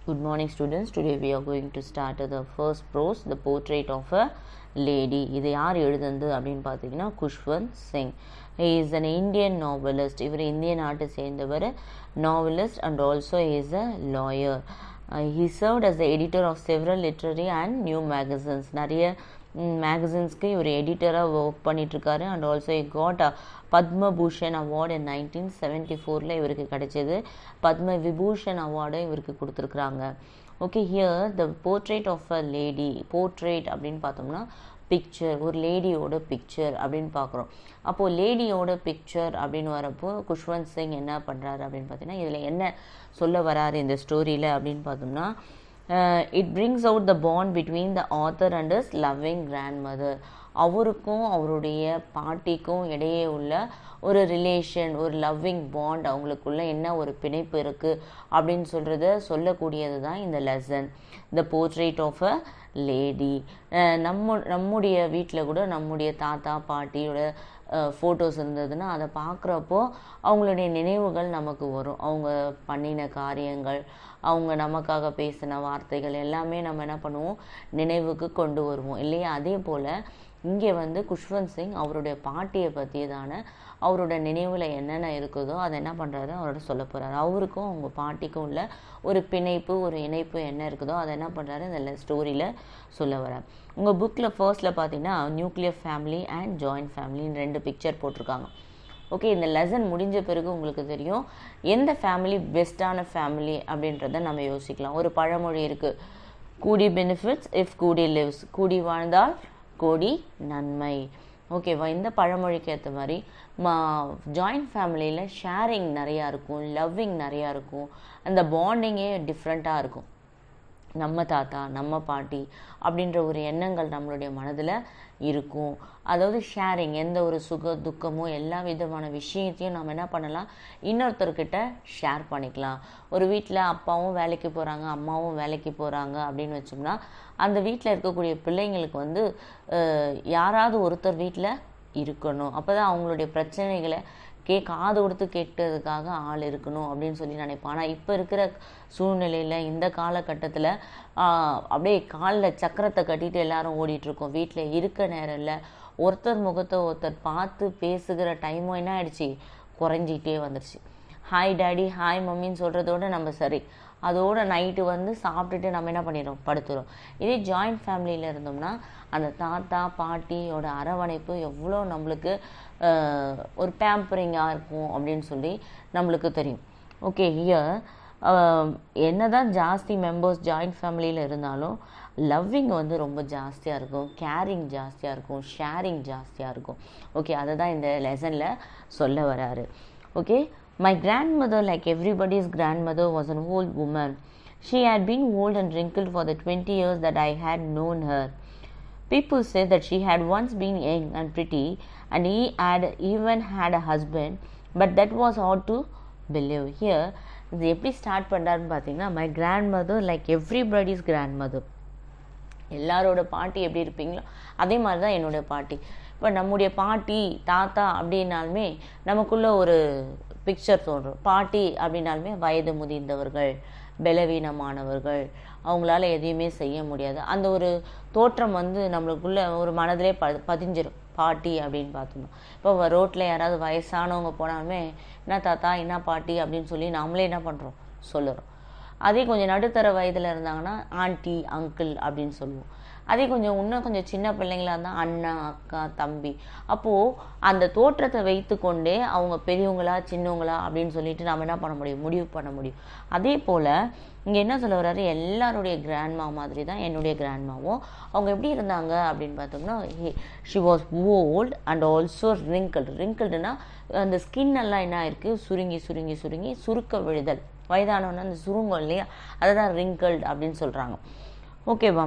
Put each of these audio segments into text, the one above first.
Good morning students. Today we are going to start the first prose, the portrait of a lady. இது யார் எழுதுனது அப்படின்னு பார்த்தீங்கன்னா Khushwant Singh. He is an Indian novelist. இவர் இந்திய நாட்டை சேர்ந்தவர், novelist and also he is a lawyer. He served as the editor of several literary and new magazines. நிறைய மேகசின்ஸ்க்கு இவர் எடிட்டராக ஒர்க் பண்ணிகிட்ருக்காரு. And also he got a Padma Bhushan award in 1974 இவருக்கு கிடைச்சது. பத்ம விபூஷன் அவார்டு இவருக்கு கொடுத்துருக்குறாங்க. Okay, here the portrait of a lady. Portrait அப்படின்னு பார்த்தோம்னா பிக்சர், ஒரு லேடியோட பிக்சர் அப்படின்னு பார்க்குறோம். அப்போது லேடியோட பிக்சர் அப்படின்னு வரப்போ குஷ்வந்த் சிங் என்ன பண்ணுறாரு அப்படின்னு பார்த்தீங்கன்னா, இதில் என்ன சொல்ல வராரு இந்த ஸ்டோரியில் அப்படின்னு பார்த்தோம்னா, it brings out the bond between the author and his loving grandmother. அவருக்கும் அவருடைய பாட்டிக்கும் இடையே உள்ள ஒரு ரிலேஷன், ஒரு லவ்விங் பாண்ட், அவங்களுக்குள்ள என்ன ஒரு பிணைப்பு இருக்குது அப்படின்னு சொல்லக்கூடியது தான் இந்த lesson. The portrait of a lady. நம்முடைய வீட்டில் கூட நம்முடைய தாத்தா பாட்டியோட ஃபோட்டோஸ் இருந்ததுன்னா அதை பார்க்குறப்போ அவங்களுடைய நினைவுகள் நமக்கு வரும். அவங்க பண்ணின காரியங்கள், அவங்க நமக்காக பேசின வார்த்தைகள் எல்லாமே நம்ம என்ன பண்ணுவோம், நினைவுக்கு கொண்டு வருவோம் இல்லையா? அதே போல் இங்கே குஷ்வந்த் சிங் அவருடைய பாட்டியை பற்றியதான அவரோட நினைவில் என்னென்ன இருக்குதோ அதை என்ன பண்ணுறாரு, அவரோட சொல்ல போகிறாரு. அவருக்கும் அவங்க பாட்டிக்கும் உள்ள ஒரு பிணைப்பு, ஒரு இணைப்பு என்ன இருக்குதோ அதை என்ன பண்ணுறாரு இந்த ஸ்டோரியில் சொல்ல வர்றார். உங்கள் புக்கில் ஃபர்ஸ்ட்டில் பார்த்தீங்கன்னா நியூக்ளியர் ஃபேமிலி அண்ட் ஜாயிண்ட் ஃபேமிலின்னு 2 பிக்சர் போட்டிருக்காங்க. ஓகே, இந்த லெசன் முடிஞ்ச பிறகு உங்களுக்கு தெரியும் எந்த ஃபேமிலி பெஸ்ட்டான ஃபேமிலி அப்படின்றத நம்ம யோசிக்கலாம். ஒரு பழமொழி இருக்குது, கூடி பெனிஃபிட்ஸ் இஃப் கூடி லிவ்ஸ். கூடி வாழ்ந்தால் கோடி நன்மை. ஓகேவா? இந்த பழமொழிக்கு ஏற்ற மாதிரி ஜாயிண்ட் ஃபேமிலியில் ஷேரிங் நிறையா இருக்கும், லவ்விங் நிறையா இருக்கும், அந்த பாண்டிங்கே டிஃப்ரெண்ட்டாக இருக்கும். நம்ம தாத்தா நம்ம பாட்டி அப்படின்ற ஒரு எண்ணங்கள் நம்மளுடைய மனதில் இருக்கும். அதாவது ஷேரிங், எந்த ஒரு சுக துக்கமோ எல்லா விதமான விஷயத்தையும் நம்ம என்ன பண்ணலாம், இன்னொருத்தர்கிட்ட ஷேர் பண்ணிக்கலாம். ஒரு வீட்டில் அப்பாவும் வேலைக்கு போகிறாங்க, அம்மாவும் வேலைக்கு போகிறாங்க அப்படின்னு வச்சோம்னா அந்த வீட்டில் இருக்கக்கூடிய பிள்ளைங்களுக்கு யாராவது ஒருத்தர் வீட்டில் இருக்கணும். அப்போ தான் அவங்களுடைய பிரச்சனைகளை காது கொடுத்து கேட்டதுக்காக ஆள் இருக்கணும் அப்படின்னு சொல்லி நினைப்பேன். ஆனால் இப்போ இருக்கிற சூழ்நிலையில் இந்த காலகட்டத்தில் அப்படியே காலில் சக்கரத்தை கட்டிட்டு எல்லாரும் ஓடிட்டுருக்கோம். வீட்டில் இருக்க நேரத்தில் ஒருத்தர் முகத்தை ஒருத்தர் பார்த்து பேசுகிற டைமும் என்ன ஆயிடுச்சு, குறைஞ்சிக்கிட்டே வந்துடுச்சு. ஹாய் டாடி ஹாய் மம்மின்னு சொல்கிறதோட நம்ம சரி, அதோட நைட்டு சாப்பிட்டுட்டு நம்ம என்ன பண்ணிடுறோம், படுத்துகிறோம். இதே ஜாயிண்ட் ஃபேமிலியில் இருந்தோம்னா அந்த தாத்தா பாட்டியோட அரவணைப்பு எவ்வளோ நம்மளுக்கு ஒரு பேம்பரிங்காக இருக்கும் அப்படின்னு சொல்லி நம்மளுக்கு தெரியும். ஓகே, ஹியர் என்ன தான் ஜாஸ்தி மெம்பர்ஸ் ஜாயிண்ட் ஃபேமிலியில் இருந்தாலும் லவ்விங் ரொம்ப ஜாஸ்தியாக இருக்கும், கேரிங் ஜாஸ்தியாக இருக்கும், ஷேரிங் ஜாஸ்தியாக இருக்கும். ஓகே, அதை தான் இந்த லெசனில் சொல்ல வராரு. Okay, my grandmother, like everybody's grandmother, was an old woman. She had been old and wrinkled for the 20 years that I had known her. People said that she had once been young and pretty, and he had even had a husband, but that was hard to believe. Here, இது எப்படி start பண்ணுறாருன்னு பார்த்தீங்கன்னா, my grandmother, like everybody's grandmother. எல்லாரோட பாட்டி எப்படி இருப்பீங்களோ அதே மாதிரி தான் என்னுடைய பாட்டி. இப்போ நம்முடைய பாட்டி தாத்தா அப்படின்னாலுமே நமக்குள்ள ஒரு பிக்சர் தோன்றும். பாட்டி அப்படின்னாலுமே வயது முதிர்ந்தவர்கள், பலவீனமானவர்கள், அவங்களால எதையுமே செய்ய முடியாது. அந்த ஒரு தோற்றம் நம்மளுக்குள்ள ஒரு மனதிலே பதிஞ்சிடும் பாட்டி அப்படின்னு பார்த்தோம்னா. இப்போ ரோட்டில் யாராவது வயசானவங்க போனாலுமே என்ன தாத்தா என்ன பாட்டி அப்படின்னு சொல்லி நாமளே என்ன பண்ணுறோம், சொல்லுறோம். அதே கொஞ்சம் நடுத்தர வயதில் இருந்தாங்கன்னா ஆண்டி அங்கிள் அப்படின்னு சொல்லுவோம். அதே இன்னும் கொஞ்சம் சின்ன பிள்ளைங்களா இருந்தால் அண்ணா அக்கா தம்பி. அப்போது அந்த தோற்றத்தை வைத்து கொண்டே அவங்க பெரியவங்களா சின்னவங்களா அப்படின்னு சொல்லிட்டு நம்ம என்ன பண்ண முடியும், முடிவு பண்ண முடியும். அதே போல் இங்கே என்ன சொல்ல வர்றாரு, எல்லாருடைய கிராண்ட்மா மாதிரி தான் என்னுடைய கிராண்ட்மாவும். அவங்க எப்படி இருந்தாங்க அப்படின்னு பார்த்தோம்னா, she was old and also wrinkled. ரிங்கிள்டுனா அந்த ஸ்கின் எல்லாம் என்ன இருக்குது, சுருங்கி சுருங்கி சுருங்கி சுருக்க விழுதல். வயதானவன்னா அந்த சுருங்கம் இல்லையா, அதை தான் ரிங்கிள்டு அப்படின்னு சொல்கிறாங்க. ஓகேவா?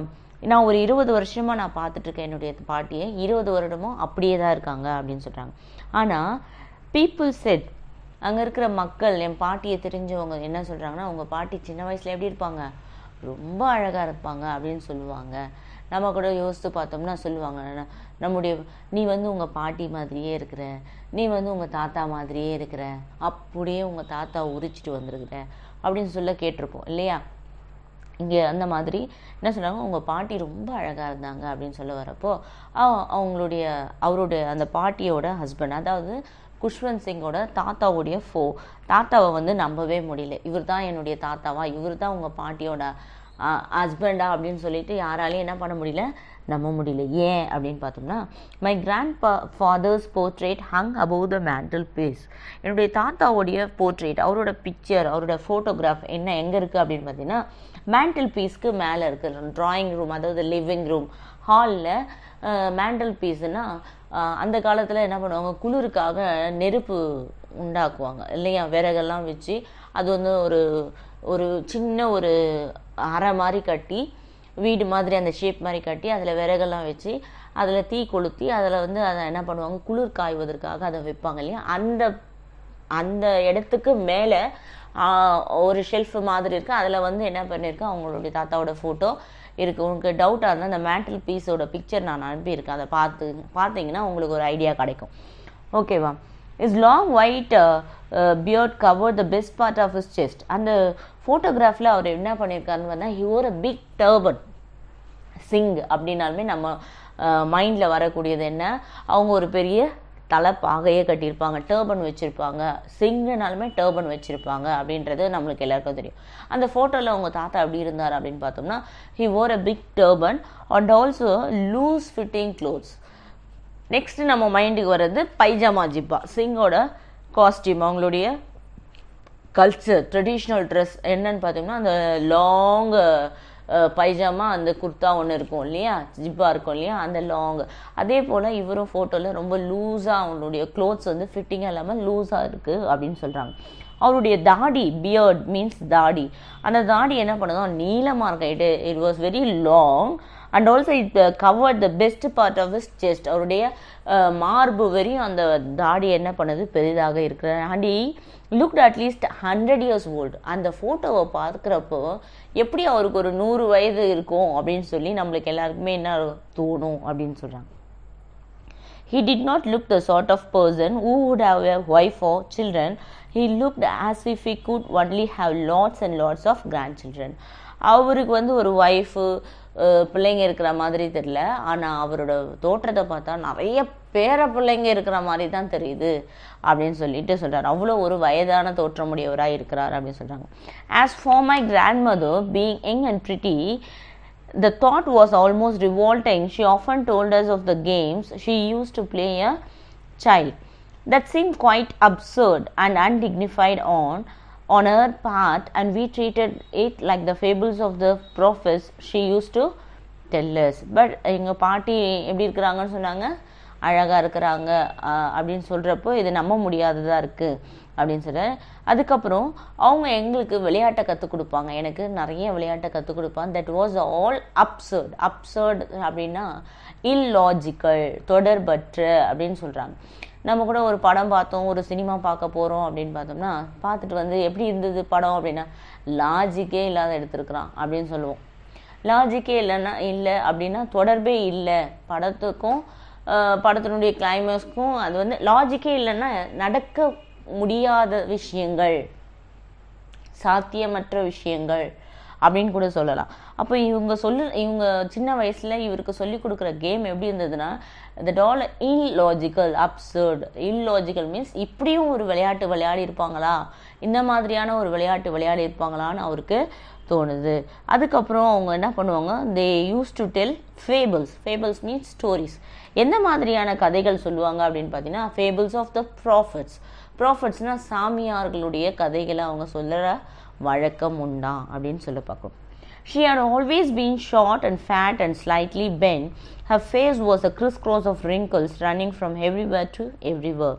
நான் ஒரு 20 வருஷமாக நான் பார்த்துட்ருக்கேன் என்னுடைய பாட்டியை. 20 வருடமும் அப்படியே தான் இருக்காங்க அப்படின்னு சொல்கிறாங்க. ஆனால் பீப்புள் செட், அங்கே இருக்கிற மக்கள், என் பாட்டியை தெரிஞ்சவங்க என்ன சொல்கிறாங்கன்னா, உங்கள் பாட்டி சின்ன வயசில் எப்படி இருப்பாங்க, ரொம்ப அழகாக இருப்பாங்க அப்படின்னு சொல்லுவாங்க. நம்ம கூட யோசித்து பார்த்தோம்னா சொல்லுவாங்க, நம்முடைய நீ உங்கள் பாட்டி மாதிரியே இருக்கிற, நீ உங்கள் தாத்தா மாதிரியே இருக்கிற, அப்படியே உங்கள் தாத்தா உரிச்சிட்டு வந்திருக்கிற அப்படின்னு சொல்ல கேட்டிருப்போம் இல்லையா? இங்கே அந்த மாதிரி என்ன சொன்னாங்க, உங்கள் பாட்டி ரொம்ப அழகாக இருந்தாங்க அப்படின்னு சொல்ல வரப்போ அவருடைய அந்த பாட்டியோட ஹஸ்பண்ட், அதாவது குஷ்வந்த் சிங்கோட தாத்தாவுடைய தாத்தாவை வந்து நம்பவே முடியல. இவர் தான் என்னுடைய தாத்தாவா, இவர் தான் உங்கள் பாட்டியோட ஹஸ்பண்டா அப்படின்னு சொல்லிட்டு யாராலையும் என்ன பண்ண முடியல, நம்ப முடியல. ஏன் அப்படின்னு பார்த்தோம்னா, my grandfather's portrait hung above the mantelpiece. என்னுடைய தாத்தாவுடைய போர்ட்ரேட், அவரோட பிக்சர், அவரோட ஃபோட்டோகிராஃப் எங்கே இருக்குது அப்படின்னு பார்த்தீங்கன்னா, மேண்டல் பீஸ்க்கு மேலே இருக்குது. ட்ராயிங் ரூம், அதாவது லிவிங் ரூம் ஹாலில் மேண்டல் பீஸ்னா அந்த காலத்தில் என்ன பண்ணுவாங்க, குளிருக்காக நெருப்பு உண்டாக்குவாங்க இல்லையா, விறகெல்லாம் வச்சு அது வந்து ஒரு சின்ன ஒரு அறை மாதிரி கட்டி, வீடு மாதிரி அந்த ஷேப் மாதிரி கட்டி அதில் விறகெல்லாம் வச்சு அதில் தீ கொளுத்தி அதில் வந்து அதை என்ன பண்ணுவாங்க, குளிர் காய்வதற்காக அதை வைப்பாங்க இல்லையா. அந்த இடத்துக்கு மேலே ஒரு ஷெல்ஃப் மாதிரி இருக்குது. அதில் வந்து என்ன பண்ணியிருக்கேன், அவங்களுடைய தாத்தாவோட ஃபோட்டோ இருக்குது. உங்களுக்கு டவுட்டாக இருந்தால் அந்த மேண்டல் பீஸோட பிக்சர் நான் அனுப்பியிருக்கேன், அதை பார்த்தீங்கன்னா உங்களுக்கு ஒரு ஐடியா கிடைக்கும். ஓகேவா. His long white beard covered the best part of his chest. அந்த ஃபோட்டோகிராஃபில் அவர் என்ன பண்ணியிருக்காருன்னு பார்த்தா, he wore a big turban. Singh அப்படின்னாலுமே நம்ம மைண்டில் வரக்கூடியது என்ன, அவங்க ஒரு பெரிய தலைப்பாகையே கட்டியிருப்பாங்க, டர்பன் வச்சுருப்பாங்க. சிங்குனாலுமே டர்பன் வச்சுருப்பாங்க அப்படின்றது நம்மளுக்கு எல்லாருக்கும் தெரியும். அந்த ஃபோட்டோவில் அவங்க தாத்தா எப்படி இருந்தார் அப்படின்னு பார்த்தோம்னா, he wore a big turban and also loose fitting clothes. Next நம்ம மைண்டுக்கு வர்றது பைஜாமா ஜிப்பா. சிங்கோட காஸ்டியூம், அவங்களுடைய கல்ச்சர் ட்ரெடிஷ்னல் ட்ரெஸ் என்னன்னு பார்த்தோம்னா, அந்த லாங் பைஜாமா, அந்த குர்த்தா ஒன்று இருக்கும் இல்லையா, ஜிப்பா இருக்கும் இல்லையா, அந்த லாங். அதே போல் இவரும் ஃபோட்டோவில் ரொம்ப லூஸாக அவங்களுடைய க்ளோத்ஸ் வந்து ஃபிட்டிங்காக இல்லாமல் லூஸாக இருக்குது அப்படின்னு சொல்கிறாங்க. அவருடைய தாடி, பியர்ட் மீன்ஸ் தாடி, அந்த தாடி என்ன பண்ணுதோ நீளமாக இருக்க, it was very long and also it covered the best part of his chest. அவருடைய மார்பு வரையும் அந்த தாடி என்ன பண்ணுது, பெரிதாக இருக்கிற. and he looked at least 100 years old. அந்த ஃபோட்டோவை பார்க்குறப்போ எப்படி அவருக்கு ஒரு 100 வயது இருக்கும் அப்படின்னு சொல்லி நம்மளுக்கு எல்லாருக்குமே என்ன தோணும் அப்படின்னு சொல்கிறாங்க. He did not look the sort of person who would have a wife or children. He looked as if he could only have lots and lots of grandchildren. அவருக்கு வந்து ஒரு ஒய்ஃபு பிள்ளைங்க இருக்கிற மாதிரி தெரியல, ஆனால் அவரோட தோற்றத்தை பார்த்தா நிறைய பேர பிள்ளைங்க இருக்கிற மாதிரி தான் தெரியுது அப்படின்னு சொல்லிட்டு சொல்கிறார். அவ்வளோ ஒரு வயதான தோற்றமுடையவராக இருக்கிறார் அப்படின்னு சொல்கிறாங்க. As for my grandmother, being young and pretty, the thought was almost revolting. She often told us of the games she used to play a child that seemed quite absurd and undignified on her part, and we treated it like the fables of the prophets she used to tell us. But எங்கள் பாட்டி எப்படி இருக்கிறாங்கன்னு சொன்னாங்க, அழகாக இருக்கிறாங்க அப்படின்னு சொல்கிறப்போ இது நம்ப முடியாததாக இருக்குது அப்படின்னு சொல்கிறார். அதுக்கப்புறம் அவங்க எங்களுக்கு விளையாட்டை கற்றுக் கொடுப்பாங்க, எனக்கு நிறைய விளையாட்டை கற்றுக் கொடுப்பாங்க. That was all absurd. Absurd அப்படின்னா இல்லாஜிக்கல், தொடர்பற்ற அப்படின்னு சொல்கிறாங்க. நம்ம கூட ஒரு படம் பார்த்தோம், ஒரு சினிமா பார்க்க போகிறோம் அப்படின்னு பார்த்தோம்னா, பார்த்துட்டு வந்து எப்படி இருந்தது படம் அப்படின்னா, லாஜிக்கே இல்லாத எடுத்துருக்குறான் அப்படின்னு சொல்லுவோம். லாஜிக்கே இல்லை அப்படின்னா தொடர்பே இல்லை படத்துக்கும் படத்தினுடைய கிளைமேக்ஸ்க்கும். அது வந்து லாஜிக்கே இல்லைன்னா நடக்க முடியாத விஷயங்கள், சாத்தியமற்ற விஷயங்கள் அப்படின்னு கூட சொல்லலாம். அப்போ இவங்க சின்ன வயசில் இவருக்கு சொல்லி கொடுக்குற கேம் எப்படி இருந்ததுன்னா, the doll illogical, absurd. illogical means இப்படியும் ஒரு விளையாட்டு விளையாடி இருப்பாங்களா, இந்த மாதிரியான ஒரு விளையாட்டு விளையாடி இருப்பாங்களான்னு அவருக்கு தோணுது. அதுக்கப்புறம் அவங்க என்ன பண்ணுவாங்க, they used to tell fables. fables means stories. எந்த மாதிரியான கதைகள் சொல்லுவாங்க அப்படின்னு பார்த்தீங்கன்னா, fables of the prophets. ப்ராஃபட்ஸ்னா சாமியார்களுடைய கதைகளை அவங்க சொல்லுற வழக்கம் உண்டா அப்படின்னு சொல்லி பார்க்கணும். She had always been short and fat and slightly bent. Her face was a crisscross of wrinkles running from everywhere to everywhere.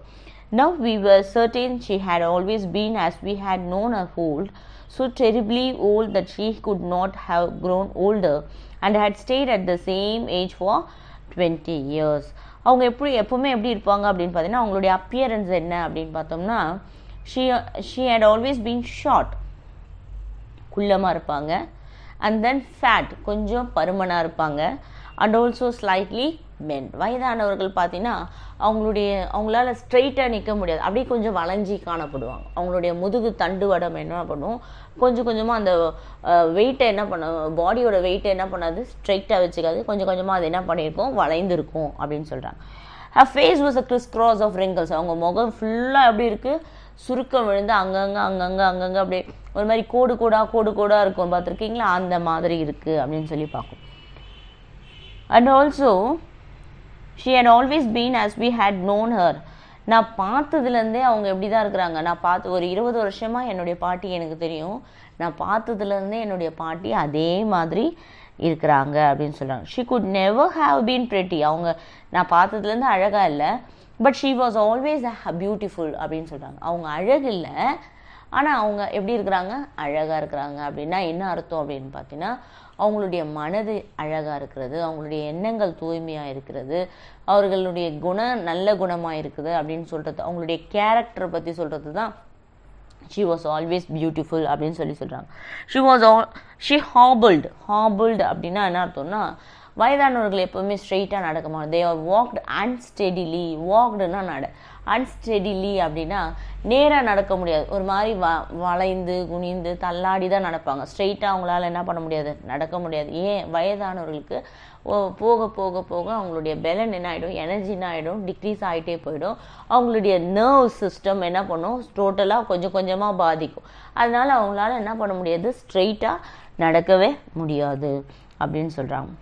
Now we were certain she had always been, as we had known her old, so terribly old that she could not have grown older and had stayed at the same age for 20 years. அவங்க எப்பவுமே எப்படி இருப்பாங்க அப்படின்னு பார்த்தீங்கன்னா, அவங்களுடைய appearance என்ன அப்படின்னு பார்த்தோம்னா, she had always been short, குள்ளமாக இருப்பாங்க, and then fat, கொஞ்சம் பருமனாக இருப்பாங்க, and also slightly men. வயதானவர்கள் பார்த்தீங்கன்னா அவங்களால ஸ்ட்ரெயிட்டாக நிற்க முடியாது, அப்படியே கொஞ்சம் வளைஞ்சி காணப்படுவாங்க. அவங்களுடைய முதுகு தண்டுவடம் என்ன பண்ணும், கொஞ்சம் கொஞ்சமாக அந்த வெயிட்டை என்ன பண்ண, பாடியோட வெயிட்டை என்ன பண்ணாது, ஸ்ட்ரெயிட்டாக வச்சுக்காது, கொஞ்சம் கொஞ்சமாக அது என்ன பண்ணியிருக்கோம், வளைந்திருக்கும் அப்படின்னு சொல்கிறாங்க. Her face was a crisscross of wrinkles. அவங்க முகம் ஃபுல்லாக எப்படி இருக்குது, சுருக்கம் விழுந்து அங்கங்கே அப்படியே ஒரு மாதிரி கோடு கோடாக இருக்கும் பார்த்துருக்கீங்களா, அந்த மாதிரி இருக்குது அப்படின்னு சொல்லி பார்க்கும். And also she had always been as we had known her. நான் பார்த்ததுலேருந்தே அவங்க எப்படி தான் இருக்கிறாங்க, நான் பார்த்து ஒரு 20 வருஷமாக என்னுடைய பாட்டி எனக்கு தெரியும், நான் பார்த்ததுலேருந்தே என்னுடைய பாட்டி அதே மாதிரி இருக்கிறாங்க அப்படின்னு சொல்கிறாங்க. She could never have been pretty. அவங்க நான் பார்த்ததுலேருந்து அழகாக இல்லை, but she was always beautiful அப்படின்னு சொல்கிறாங்க. அவங்க அழகு இல்லை, ஆனால் அவங்க எப்படி இருக்கிறாங்க, அழகாக இருக்கிறாங்க. அப்படின்னா என்ன அர்த்தம் அப்படின்னு பார்த்தீங்கன்னா, அவங்களுடைய மனது அழகாக இருக்கிறது, அவங்களுடைய எண்ணங்கள் தூய்மையாக இருக்கிறது, அவர்களுடைய குணம் நல்ல குணமாக இருக்குது அப்படின்னு சொல்கிறது, அவங்களுடைய கேரக்டரை பற்றி சொல்கிறது தான் she was always beautiful அப்படின்னு சொல்கிறாங்க. she hobbled அப்படின்னா என்ன அர்த்தம்னா, வயதானவர்கள் எப்போவுமே ஸ்ட்ரெயிட்டாக நடக்க மாட்டாங்க. they are walked unsteadily. walkedனா unsteadily அப்படின்னா நேராக நடக்க முடியாது, ஒரு மாதிரி வளைந்து குனிந்து தள்ளாடி தான் நடப்பாங்க. ஸ்ட்ரெயிட்டாக அவங்களால என்ன பண்ண முடியாது, நடக்க முடியாது. ஏன், வயதானவர்களுக்கு போக போக போக அவங்களுடைய பெலன் என்ன ஆகிடும், எனர்ஜி என்ன ஆகிடும், டிக்ரீஸ் ஆகிட்டே போயிடும். அவங்களுடைய நர்வ் சிஸ்டம் என்ன பண்ணும், டோட்டலாக கொஞ்சம் கொஞ்சமாக பாதிக்கும். அதனால அவங்களால என்ன பண்ண முடியாது, ஸ்ட்ரெயிட்டாக நடக்கவே முடியாது அப்படின்னு சொல்கிறாங்க.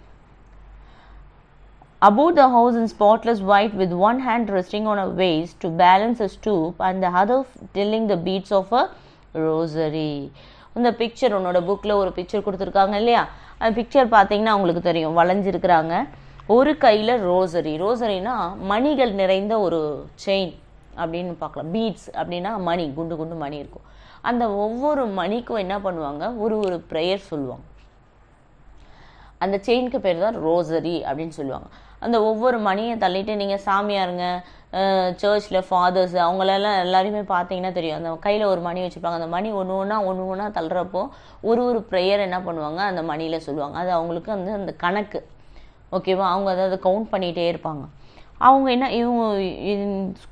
About the house in spotless white, with one hand resting on her waist to balance a stoop and the other telling the beads of a rosary. இந்த பிக்சர் உன்னோட புக்கில் ஒரு பிக்சர் கொடுத்துருக்காங்க இல்லையா, அந்த பிக்சர் பார்த்தீங்கன்னா உங்களுக்கு தெரியும், வளைஞ்சிருக்கிறாங்க. ஒரு கையில் ரோசரினா மணிகள் நிறைந்த ஒரு செயின் அப்படின்னு பார்க்கலாம். பீட்ஸ் அப்படின்னா மணி, குண்டு குண்டு மணி இருக்கும். அந்த ஒவ்வொரு மணிக்கும் என்ன பண்ணுவாங்க, ஒரு ப்ரேயர் சொல்லுவாங்க. அந்த செயினுக்கு பேர் தான் ரோசரி அப்படின்னு சொல்லுவாங்க. அந்த ஒவ்வொரு மணியை தள்ளிட்டு நீங்கள் சாமியாருங்க, சர்ச்சில் ஃபாதர்ஸ் அவங்களெல்லாம் எல்லாரையுமே பார்த்தீங்கன்னா தெரியும், அந்த கையில் ஒரு மணி வச்சுருப்பாங்க. அந்த மணி ஒன்று ஒன்றா தள்ளுறப்போ ஒரு ப்ரேயர் என்ன பண்ணுவாங்க, அந்த மணியில் சொல்லுவாங்க. அது அவங்களுக்கு வந்து அந்த கணக்கு, ஓகேவா, அவங்க அதாவது கவுண்ட் பண்ணிகிட்டே இருப்பாங்க. அவங்க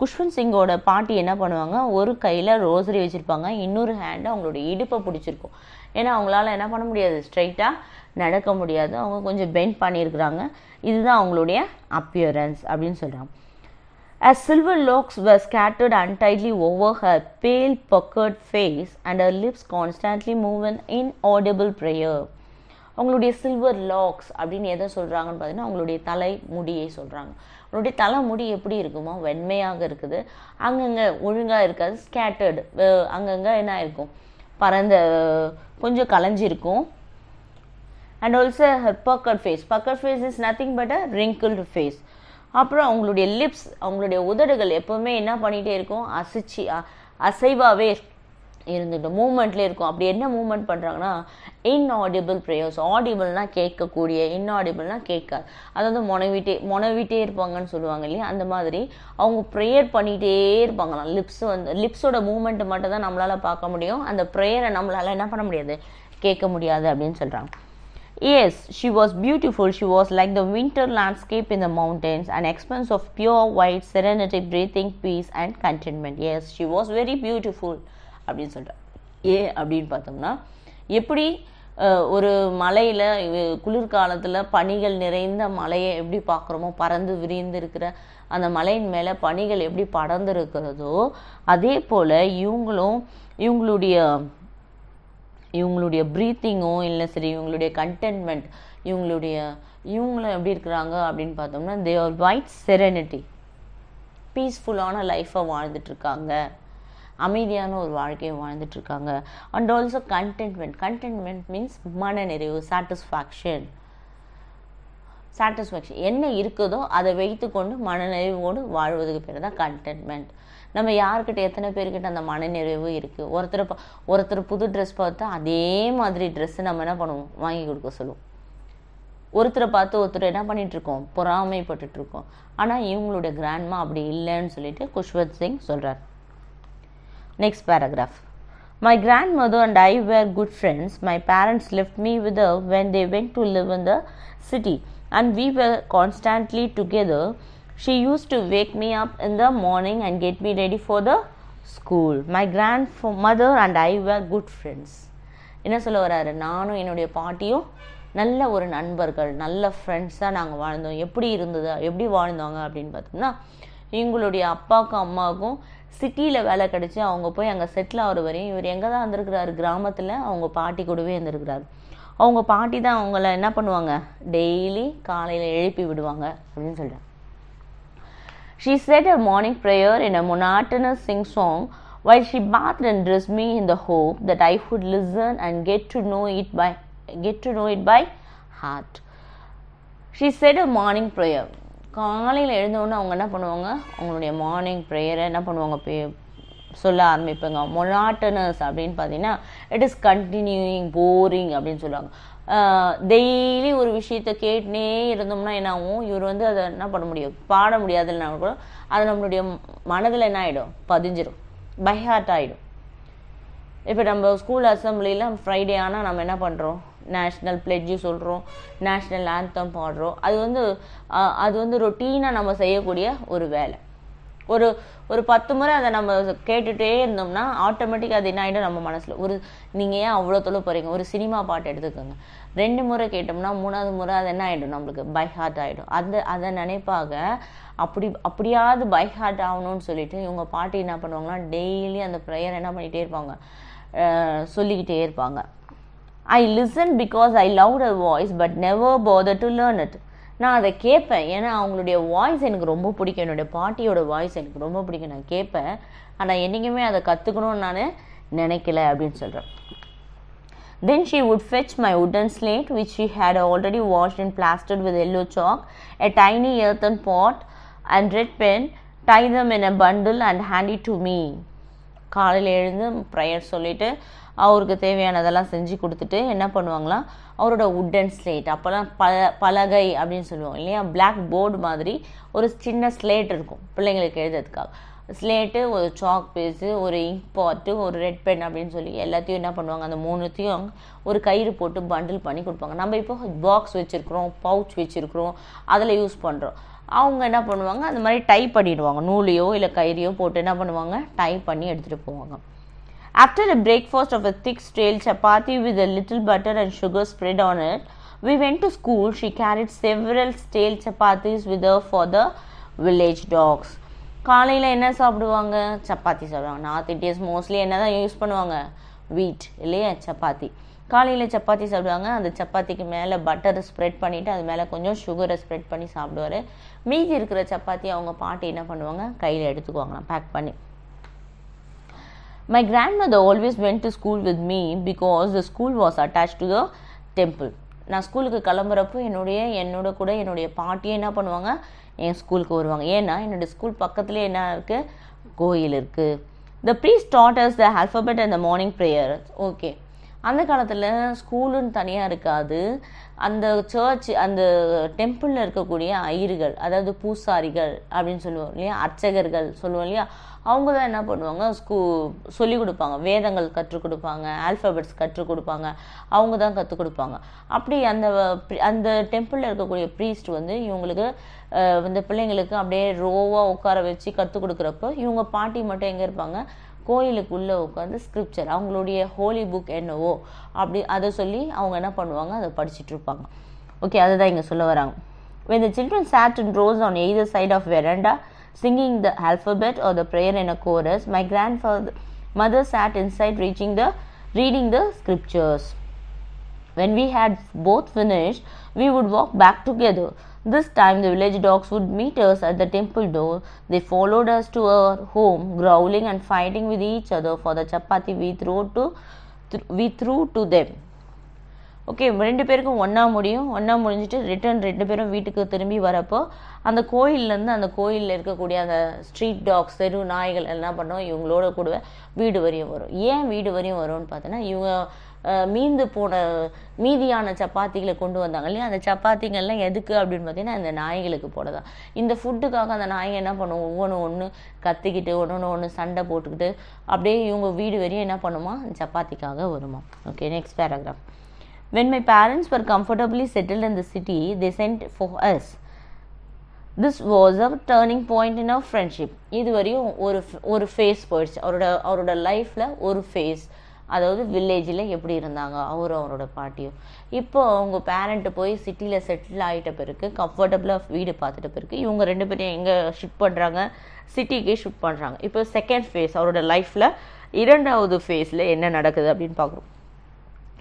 குஷ்வந்த் சிங்கோட பாட்டி என்ன பண்ணுவாங்க, ஒரு கையில் ரோசரி வச்சுருப்பாங்க, இன்னொரு ஹேண்டு அவங்களுடைய இடுப்பை பிடிச்சிருக்கும். ஏன்னா அவங்களால என்ன பண்ண முடியாது, ஸ்ட்ரைட்டாக நடக்க முடியாது, அவங்க கொஞ்சம் பெண்ட் பண்ணியிருக்கிறாங்க. இதுதான் அவங்களுடைய அப்பியரன்ஸ் அப்படின்னு சொல்கிறாங்க. As silver locks were scattered untidily over her pale puckered face and her lips constantly move in inaudible prayer. அவங்களுடைய சில்வர் லாக்ஸ் அப்படின்னு எதை சொல்கிறாங்கன்னு பார்த்தீங்கன்னா, அவங்களுடைய தலை முடியை சொல்கிறாங்க. அவங்களுடைய தலைமுடி எப்படி இருக்குமோ, வெண்மையாக இருக்குது, அங்கங்கே ஒழுங்காக இருக்காது, ஸ்கேட்டர்டு, அங்கங்கே என்ன இருக்கும், பறந்த கொஞ்சம் கலைஞ்சிருக்கும். And also her puckered face is nothing but a wrinkled face. அப்புறம் அவங்களுடைய லிப்ஸ், அவங்களுடைய உதடுகள் எப்போவுமே என்ன பண்ணிகிட்டே இருக்கும், அசைவாகவே இருந்துட்டு மூமெண்ட்லேயே இருக்கும். அப்படி என்ன மூமெண்ட் பண்ணுறாங்கன்னா, இன்ஆடிபிள் ப்ரேயர்ஸ். ஆடிபிள்னா கேட்கக்கூடிய, இன்ஆடிபிள்னா கேட்காது, அதாவது மொனவிட்டே இருப்பாங்கன்னு சொல்லுவாங்க இல்லையா, அந்த மாதிரி அவங்க ப்ரேயர் பண்ணிகிட்டே இருப்பாங்களாம். லிப்ஸோட மூமெண்ட்டு மட்டும் தான் நம்மளால் பார்க்க முடியும், அந்த ப்ரேயரை நம்மளால் என்ன பண்ண முடியாது, கேட்க முடியாது அப்படின்னு சொல்கிறாங்க. Yes, she was beautiful. She was like the winter landscape in the mountains, an expanse of pure white serenity, breathing peace and contentment. Yes, she was very beautiful அப்படின்னு சொல்கிறேன். அப்படின்னு பார்த்தோம்னா, எப்படி ஒரு மலையில் குளிர்காலத்தில் பனிகள் நிறைந்த மலையை எப்படி பார்க்குறோமோ, பறந்து விரிந்து இருக்கிற அந்த மலையின் மேலே பனிகள் எப்படி படர்ந்து இருக்கிறதோ, அதே போல் இவங்களுடைய ப்ரீத்திங்கும் இல்லை சரி, இவங்களுடைய கண்டென்ட்மெண்ட், இவங்களும் எப்படி இருக்கிறாங்க அப்படின்னு பார்த்தோம்னா, தே ஆர் வைட் செரெனிட்டி, பீஸ்ஃபுல்லான லைஃப்பை வாழ்ந்துட்டுருக்காங்க, அமைதியான ஒரு வாழ்க்கையை வாழ்ந்துட்டுருக்காங்க. அண்ட் ஆல்சோ கண்டென்ட்மெண்ட் மீன்ஸ் மன நிறைவு, சாட்டிஸ்ஃபேக்ஷன். என்ன இருக்குதோ அதை வைத்துக்கொண்டு மனநிறைவோடு வாழ்வதுக்கு பேர் தான் கண்டென்ட்மெண்ட். நம்ம யாருக்கிட்ட எத்தனை பேர்கிட்ட அந்த மனநிறைவு இருக்குது. ஒருத்தர் புது ட்ரெஸ் பார்த்தா அதே மாதிரி ட்ரெஸ்ஸு நம்ம என்ன பண்ணுவோம், வாங்கி கொடுக்க சொல்லுவோம். ஒருத்தரை பார்த்து ஒருத்தர் என்ன பண்ணிகிட்ருக்கோம், பொறாமைப்பட்டுருக்கோம். ஆனால் இவங்களுடைய கிராண்ட்மா அப்படி இல்லைன்னு சொல்லிட்டு குஷ்வந்த் சிங் சொல்கிறார். Next paragraph. My grandmother and I were good friends. My parents left me with her when they went to live in the city. and we were constantly together. She used to wake me up in the morning and get me ready for the school. My grandmother and I were good friends. என்ன சொல்ல வராரு, நானும் என்னுடைய பாட்டியும் நல்ல ஒரு நண்பர்கள், நல்ல ஃப்ரெண்ட்ஸாக நாங்கள் வாழ்ந்தோம். எப்படி இருந்தது, எப்படி வாழ்ந்தாங்க அப்படின்னு பார்த்தோம்னா, எங்களுடைய அப்பாவுக்கும் அம்மாவுக்கும் சிட்டியில் வேலை கிடச்சி அவங்க போய் அங்கே செட்டில் ஆகிற வரையும் இவர் எங்கே தான் இருந்திருக்கிறாரு, கிராமத்தில் அவங்க பாட்டி கூடவே இருந்திருக்கிறாரு. அவங்க பாட்டி தான் அவங்கள என்ன பண்ணுவாங்க, டெய்லி காலையில் எழுப்பி விடுவாங்க அப்படின்னு சொல்கிறாங்க. She said a morning prayer in a monotonous sing-song while she bathed and dressed me in the hope that I would listen and get to know it by heart. She said a morning prayer. காலையில் எழுந்தோடனே அவங்க என்ன பண்ணுவாங்க, அவங்களுடைய morning ப்ரேயரை என்ன பண்ணுவாங்க, சொல்ல ஆரம்பிப்பாங்க. Monotonous அப்படின்னு பார்த்தீங்கன்னா இட் இஸ் கண்டினியூயிங், போரிங் அப்படின்னு சொல்லுவாங்க. டெய்லி ஒரு விஷயத்த கேட்டுனே இருந்தோம்னா என்ன ஆகும், இவர் வந்து அதை என்ன பண்ண முடியும், பாட முடியாதுன்னா கூட அது நம்மளுடைய மனதில் என்ன ஆகிடும், பதிஞ்சிடும், பை ஹார்ட் ஆகிடும். இப்போ நம்ம ஸ்கூல் அசம்பிளியில் ஃப்ரைடே ஆனால் நம்ம என்ன பண்ணுறோம், நேஷ்னல் பிளெட்ஜு சொல்கிறோம், நேஷ்னல் ஆந்தம் பாடுறோம். அது வந்து ரொட்டீனாக நம்ம செய்யக்கூடிய ஒரு வேலை. ஒரு 10 முறை அதை நம்ம கேட்டுகிட்டே இருந்தோம்னா ஆட்டோமேட்டிக்காக அது என்ன ஆகிடும் நம்ம மனசில். நீங்கள் ஏன் அவ்வளோ தொலை போகிறீங்க, ஒரு சினிமா பாட்டு எடுத்துக்கோங்க, 2 முறை கேட்டோம்னா 3வது முறை அது என்ன ஆகிடும், நம்மளுக்கு பை ஹார்ட் ஆகிடும். அதை நினைப்பாக அப்படியாவது பை ஹார்ட் ஆகணும்னு சொல்லிட்டு இவங்க பாட்டி என்ன பண்ணுவாங்கன்னா டெய்லி அந்த ப்ரேயர் என்ன பண்ணிகிட்டே இருப்பாங்க, சொல்லிக்கிட்டே இருப்பாங்க. I listened because I loved her voice but never bothered to learn it. நான் அதை கேட்பேன், ஏன்னா அவங்களுடைய வாய்ஸ் எனக்கு ரொம்ப பிடிக்கும், என்னுடைய பாட்டியோட வாய்ஸ் எனக்கு ரொம்ப பிடிக்கும், நான் கேட்பேன். ஆனால் என்றைக்குமே அதை கற்றுக்கணும்னு நான் நினைக்கல அப்படின்னு சொல்கிறேன். Then she would fetch my wooden slate which she had already washed and plastered with yellow chalk, a tiny earthen pot and red pen, tie them in a bundle and hand it to me. காலையில் எழுந்து prayer சொல்லிவிட்டு அவருக்கு தேவையானதெல்லாம் செஞ்சு கொடுத்துட்டு என்ன பண்ணுவாங்களாம், அவரோட உட்டன் ஸ்லேட், அப்போல்லாம் பலகை அப்படின்னு சொல்லுவோம் இல்லையா, பிளாக் போர்டு மாதிரி ஒரு சின்ன ஸ்லேட் இருக்கும் பிள்ளைங்களுக்கு எழுதுறதுக்காக. ஸ்லேட்டு, ஒரு சாக் பீஸு, ஒரு இங்க் பாட்டு, ஒரு ரெட் பென் அப்படின்னு சொல்லி எல்லாத்தையும் என்ன பண்ணுவாங்க, அந்த 3த்தையும் ஒரு கயிறு போட்டு பண்டில் பண்ணி கொடுப்பாங்க. நம்ம இப்போ பாக்ஸ் வச்சுருக்குறோம், பவுச் வச்சுருக்குறோம், அதில் யூஸ் பண்ணுறோம். அவங்க என்ன பண்ணுவாங்க, அந்த மாதிரி டைப் பண்ணிடுவாங்க, நூலையோ இல்லை கயிறையோ போட்டு என்ன பண்ணுவாங்க, டைப் பண்ணி எடுத்துகிட்டு போவாங்க. After a breakfast of a thick stale chapati with a little butter and sugar spread on it, we went to school. She carried several stale chapatis with her for the village dogs. காலையில் என்ன சாப்பிடுவாங்க, சப்பாத்தி சாப்பிடுவாங்க. North Indians mostly என்ன தான் use பண்ணுவாங்க, வீட் இல்லையா, சப்பாத்தி. காலையில் சப்பாத்தி சாப்பிடுவாங்க. அந்த சப்பாத்திக்கு மேலே பட்டரை ஸ்ப்ரெட் பண்ணிவிட்டு அது மேலே கொஞ்சம் சுகரை ஸ்ப்ரெட் பண்ணி சாப்பிடுவார். மீதி இருக்கிற சப்பாத்தி அவங்க பாட்டி என்ன பண்ணுவாங்க, கையில் எடுத்துக்குவாங்களாம் பேக் பண்ணி. My grandmother always went to school with me because the school was attached to the temple. நான் ஸ்கூலுக்கு கிளம்புறப்போ என்னோட கூட என்னுடைய பாட்டியை என்ன பண்ணுவாங்க, என் ஸ்கூலுக்கு வருவாங்க. ஏன்னா என்னோடய ஸ்கூல் பக்கத்துலேயே என்ன இருக்குது, கோயில் இருக்குது. The priest taught us the alphabet and the morning prayer. Okay, அந்த காலத்தில் ஸ்கூலுன்னு தனியாக இருக்காது. அந்த சர்ச், அந்த டெம்பிளில் இருக்கக்கூடிய ஐயர்கள், அதாவது பூசாரிகள் அப்படின்னு சொல்லுவோம் இல்லையா, அர்ச்சகர்கள் சொல்லுவோம் இல்லையா, அவங்க தான் என்ன பண்ணுவாங்க, சொல்லிக் கொடுப்பாங்க, வேதங்கள் கற்றுக் கொடுப்பாங்க, ஆல்ஃபபெட்ஸ் கற்றுக் கொடுப்பாங்க, அவங்க தான் கற்றுக் கொடுப்பாங்க. அப்படி அந்த டெம்பிளில் இருக்கக்கூடிய ப்ரீஸ்ட் வந்து இவங்களுக்கு இந்த பிள்ளைங்களுக்கு அப்படியே ரோவாக உட்கார வச்சு கற்றுக் கொடுக்குறப்போ இவங்க பாட்டி மட்டும் எங்கே இருப்பாங்க, கோயிலுக்குள்ளே உட்காந்து ஸ்கிரிப்சர், அவங்களுடைய ஹோலி புக் என்னவோ அப்படி அதை சொல்லி அவங்க என்ன பண்ணுவாங்க, அதை படிச்சுட்டு இருப்பாங்க. ஓகே, அதுதான் இங்கே சொல்ல வராங்க. When the children sat in rows on either side of veranda singing the alphabet or the prayer in a chorus, my grandmother sat inside reading the scriptures. When we had both finished, we would walk back together. This time the village dogs would meet us at the temple door. They followed us to our home, growling and fighting with each other for the chapati we threw to them. Okay, 2 பேருக்கும் ஒன்றா முடிஞ்சிட்டு return 2 பேரும் வீட்டுக்கு திரும்பி வரப்போ அந்த கோயிலேருந்து அந்த கோயிலில் இருக்கக்கூடிய அந்த ஸ்ட்ரீட் டாக்ஸ், தெரு நாய்கள் என்ன பண்ணோம், இவங்களோட கூட வீடு வரையும் வரும். ஏன் வீடு வரையும் வரும்னு பார்த்தோன்னா, இவங்க மீதியான சப்பாத்திகளை கொண்டு வந்தாங்க இல்லையா, அந்த சப்பாத்திங்கள்லாம் எதுக்கு அப்படின்னு பார்த்தீங்கன்னா இந்த நாய்களுக்கு போடதான். இந்த ஃபுட்டுக்காக அந்த நாய்கள் என்ன பண்ணுவோம், ஒன்று கத்திக்கிட்டு ஒன்று சண்டை போட்டுக்கிட்டு அப்படியே இவங்க வீடு வரையும் என்ன பண்ணுமா, சப்பாத்திக்காக வருமா. Okay, next paragraph. When my parents were comfortably settled in the city, they sent for us. This was a turning point in our friendship. இது வரையும் ஒரு ஃபேஸ் போயிடுச்சு அவரோட லைஃப்பில் ஒரு ஃபேஸ். அதாவது வில்லேஜில் எப்படி இருந்தாங்க அவரோட பாட்டியும். இப்போ அவங்க பேரண்ட்டு போய் சிட்டியில் செட்டில் ஆகிட்ட பிறகு கம்ஃபர்டபுளாக வீடு பார்த்துட்ட பிறகு இவங்க 2 பேரும் எங்கே ஷிஃப்ட் பண்ணுறாங்க, சிட்டிக்கே ஷிஃப்ட் பண்ணுறாங்க. இப்போ செகண்ட் ஃபேஸ் அவரோட லைஃப்பில் 2வது ஃபேஸில் என்ன நடக்குது அப்படின்னு பார்க்குறோம்.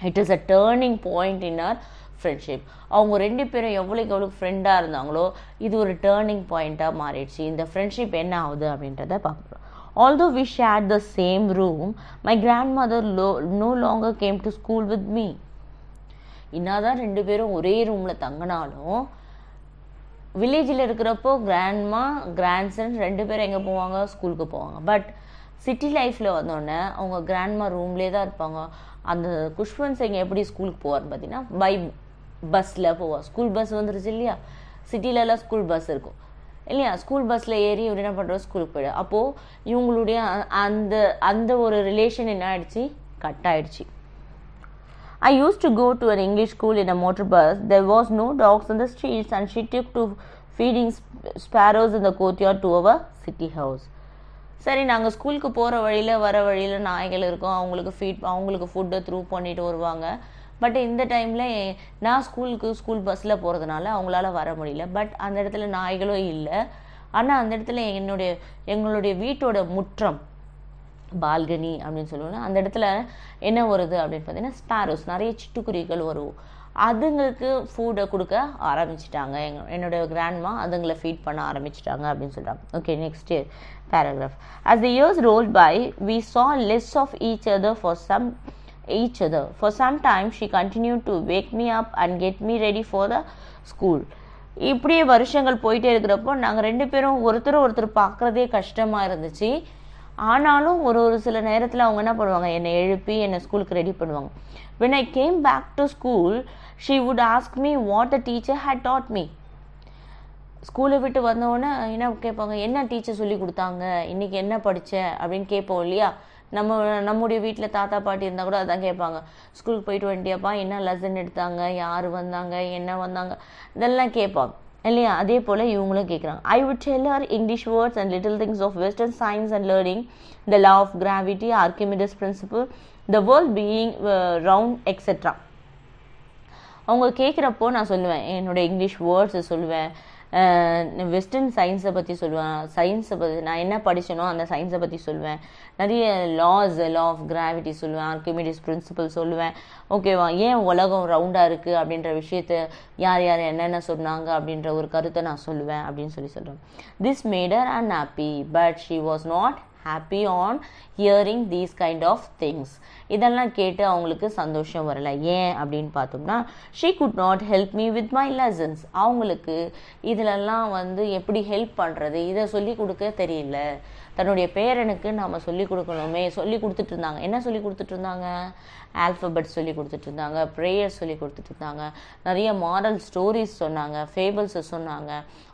It is a turning point in our friendship. அவங்க 2 பேரும் எவ்வளோக்கு ஃப்ரெண்டாக இருந்தாங்களோ இது ஒரு டேர்னிங் பாயிண்ட்டாக மாறிடுச்சு. இந்த ஃப்ரெண்ட்ஷிப் என்ன ஆகுது அப்படின்றத பார்க்குறோம். Although we shared the same room, my grandmother no longer came to school with me. இன்னாதான் 2 பேரும் ஒரே ரூமில் தங்கினாலும் வில்லேஜில் இருக்கிறப்போ கிராண்ட்மா கிராண்ட்சன் 2 பேரும் எங்கே போவாங்க, ஸ்கூலுக்கு போவாங்க. பட் சிட்டி லைஃப்பில் வந்தோடனே அவங்க கிராண்ட்மா ரூம்லேயே தான் இருப்பாங்க. அந்த குஷ்வந்த் சிங் எப்படி ஸ்கூலுக்கு போவார்னு பார்த்தீங்கன்னா பை பஸ்ஸில் போவார். ஸ்கூல் பஸ் வந்துருச்சு இல்லையா, சிட்டிலலாம் ஸ்கூல் பஸ் இருக்கும் இல்லையா, ஸ்கூல் பஸ்ஸில் ஏறி இவர் என்ன பண்ணுறோம், ஸ்கூலுக்கு போய்டு. அப்போது இவங்களுடைய அந்த ஒரு ரிலேஷன் என்ன ஆயிடுச்சு, கட் ஆயிடுச்சு. I used to go to an English school in a motor bus. There was no dogs in the streets and she took to feeding sparrows in the courtyard to our city house. சரி, நாங்கள் ஸ்கூலுக்கு போகிற வழியில் வர வழியில் நாய்கள் இருக்கும், அவங்களுக்கு ஃபுட்டை த்ரூ பண்ணிட்டு வருவாங்க. பட் இந்த டைமில் நான் ஸ்கூல் பஸ்ஸில் போகிறதுனால அவங்களால வர முடியல. பட் அந்த இடத்துல நாய்களும் இல்லை. ஆனால் அந்த இடத்துல எங்களுடைய வீட்டோட முற்றம், பால்கனி அப்படின்னு சொல்லுவோம்னா, அந்த இடத்துல என்ன வருது அப்படின்னு பார்த்தீங்கன்னா ஸ்பாரோஸ், நிறைய சிட்டுக்குருவிகள் வரும். அதுங்களுக்கு ஃபுட்டை கொடுக்க ஆரம்பிச்சிட்டாங்க. என்னோட கிராண்ட்மா அதுங்களை ஃபீட் பண்ண ஆரம்பிச்சிட்டாங்க அப்படின்னு சொல்கிறாங்க. Okay, next paragraph. As the years rolled by, we saw less of each other. For some time she continued to wake me up and get me ready for the school. இப்படியே வருஷங்கள் போயிட்டே இருக்கிறப்போ நாங்கள் 2 பேரும் ஒருத்தர் பார்க்குறதே கஷ்டமாக இருந்துச்சு. ஆனாலும் ஒரு சில நேரத்தில் அவங்க என்ன பண்ணுவாங்க, என்னை எழுப்பி என்னை ஸ்கூலுக்கு ரெடி பண்ணுவாங்க. When I came back to school, she would ask me what the teacher had taught me. ஸ்கூலை விட்டு வந்தோடனே என்ன கேட்பாங்க, என்ன டீச்சர் சொல்லி கொடுத்தாங்க, இன்றைக்கி என்ன படித்த அப்படின்னு கேட்போம் இல்லையா. நம்முடைய வீட்டில் தாத்தா பாட்டி இருந்தால் கூட அதான் கேட்பாங்க, ஸ்கூலுக்கு போயிட்டு வந்துட்டியாப்பா, என்ன லெசன் எடுத்தாங்க, யார் வந்தாங்க, என்ன வந்தாங்க, இதெல்லாம் கேட்பாங்க இல்லையா. அதே போல் இவங்களும் கேட்குறாங்க. I would tell her English words and little things of Western science and learning, the law of gravity, Archimedes principle, the world being round, etc. அவங்க கேட்குறப்போ நான் சொல்லுவேன், என்னோட இங்கிலீஷ் வேர்ட்ஸை சொல்லுவேன், வெஸ்டர்ன் சயின்ஸை பற்றி சொல்லுவேன், சயின்ஸை பற்றி நான் என்ன படித்தனோ அந்த சயின்ஸை பற்றி சொல்லுவேன், நிறைய லா ஆஃப் கிராவிட்டி சொல்லுவேன், ஆர்கிமிடிஸ் பிரின்சிபல் சொல்லுவேன். ஓகேவா, ஏன் உலகம் ரவுண்டாக இருக்குது அப்படின்ற விஷயத்த யார் என்னென்ன சொன்னாங்க அப்படின்ற ஒரு கருத்தை நான் சொல்லுவேன் அப்படின்னு சொல்கிறேன். This mat her unhappy but she was not happy on hearing these kind of things. இதெல்லாம் கேட்டு அவங்களுக்கு சந்தோஷம் வரல. ஏன் அப்படின்னு பார்த்தோம்னா she could not help me with my lessons. அவங்களுக்கு இதிலெல்லாம் எப்படி ஹெல்ப் பண்ணுறது, இதை சொல்லி கொடுக்க தெரியல. தன்னுடைய பேரனுக்கு நாம் சொல்லி கொடுக்கணுமே, சொல்லி கொடுத்துட்டு இருந்தாங்க. என்ன சொல்லி கொடுத்துட்டு இருந்தாங்க, ஆல்ஃபபெட் சொல்லி கொடுத்துட்டு இருந்தாங்க, ப்ரேயர் சொல்லி கொடுத்துட்டு இருந்தாங்க, நிறைய மாரல் ஸ்டோரிஸ் சொன்னாங்க, ஃபேபிள்ஸை சொன்னாங்க,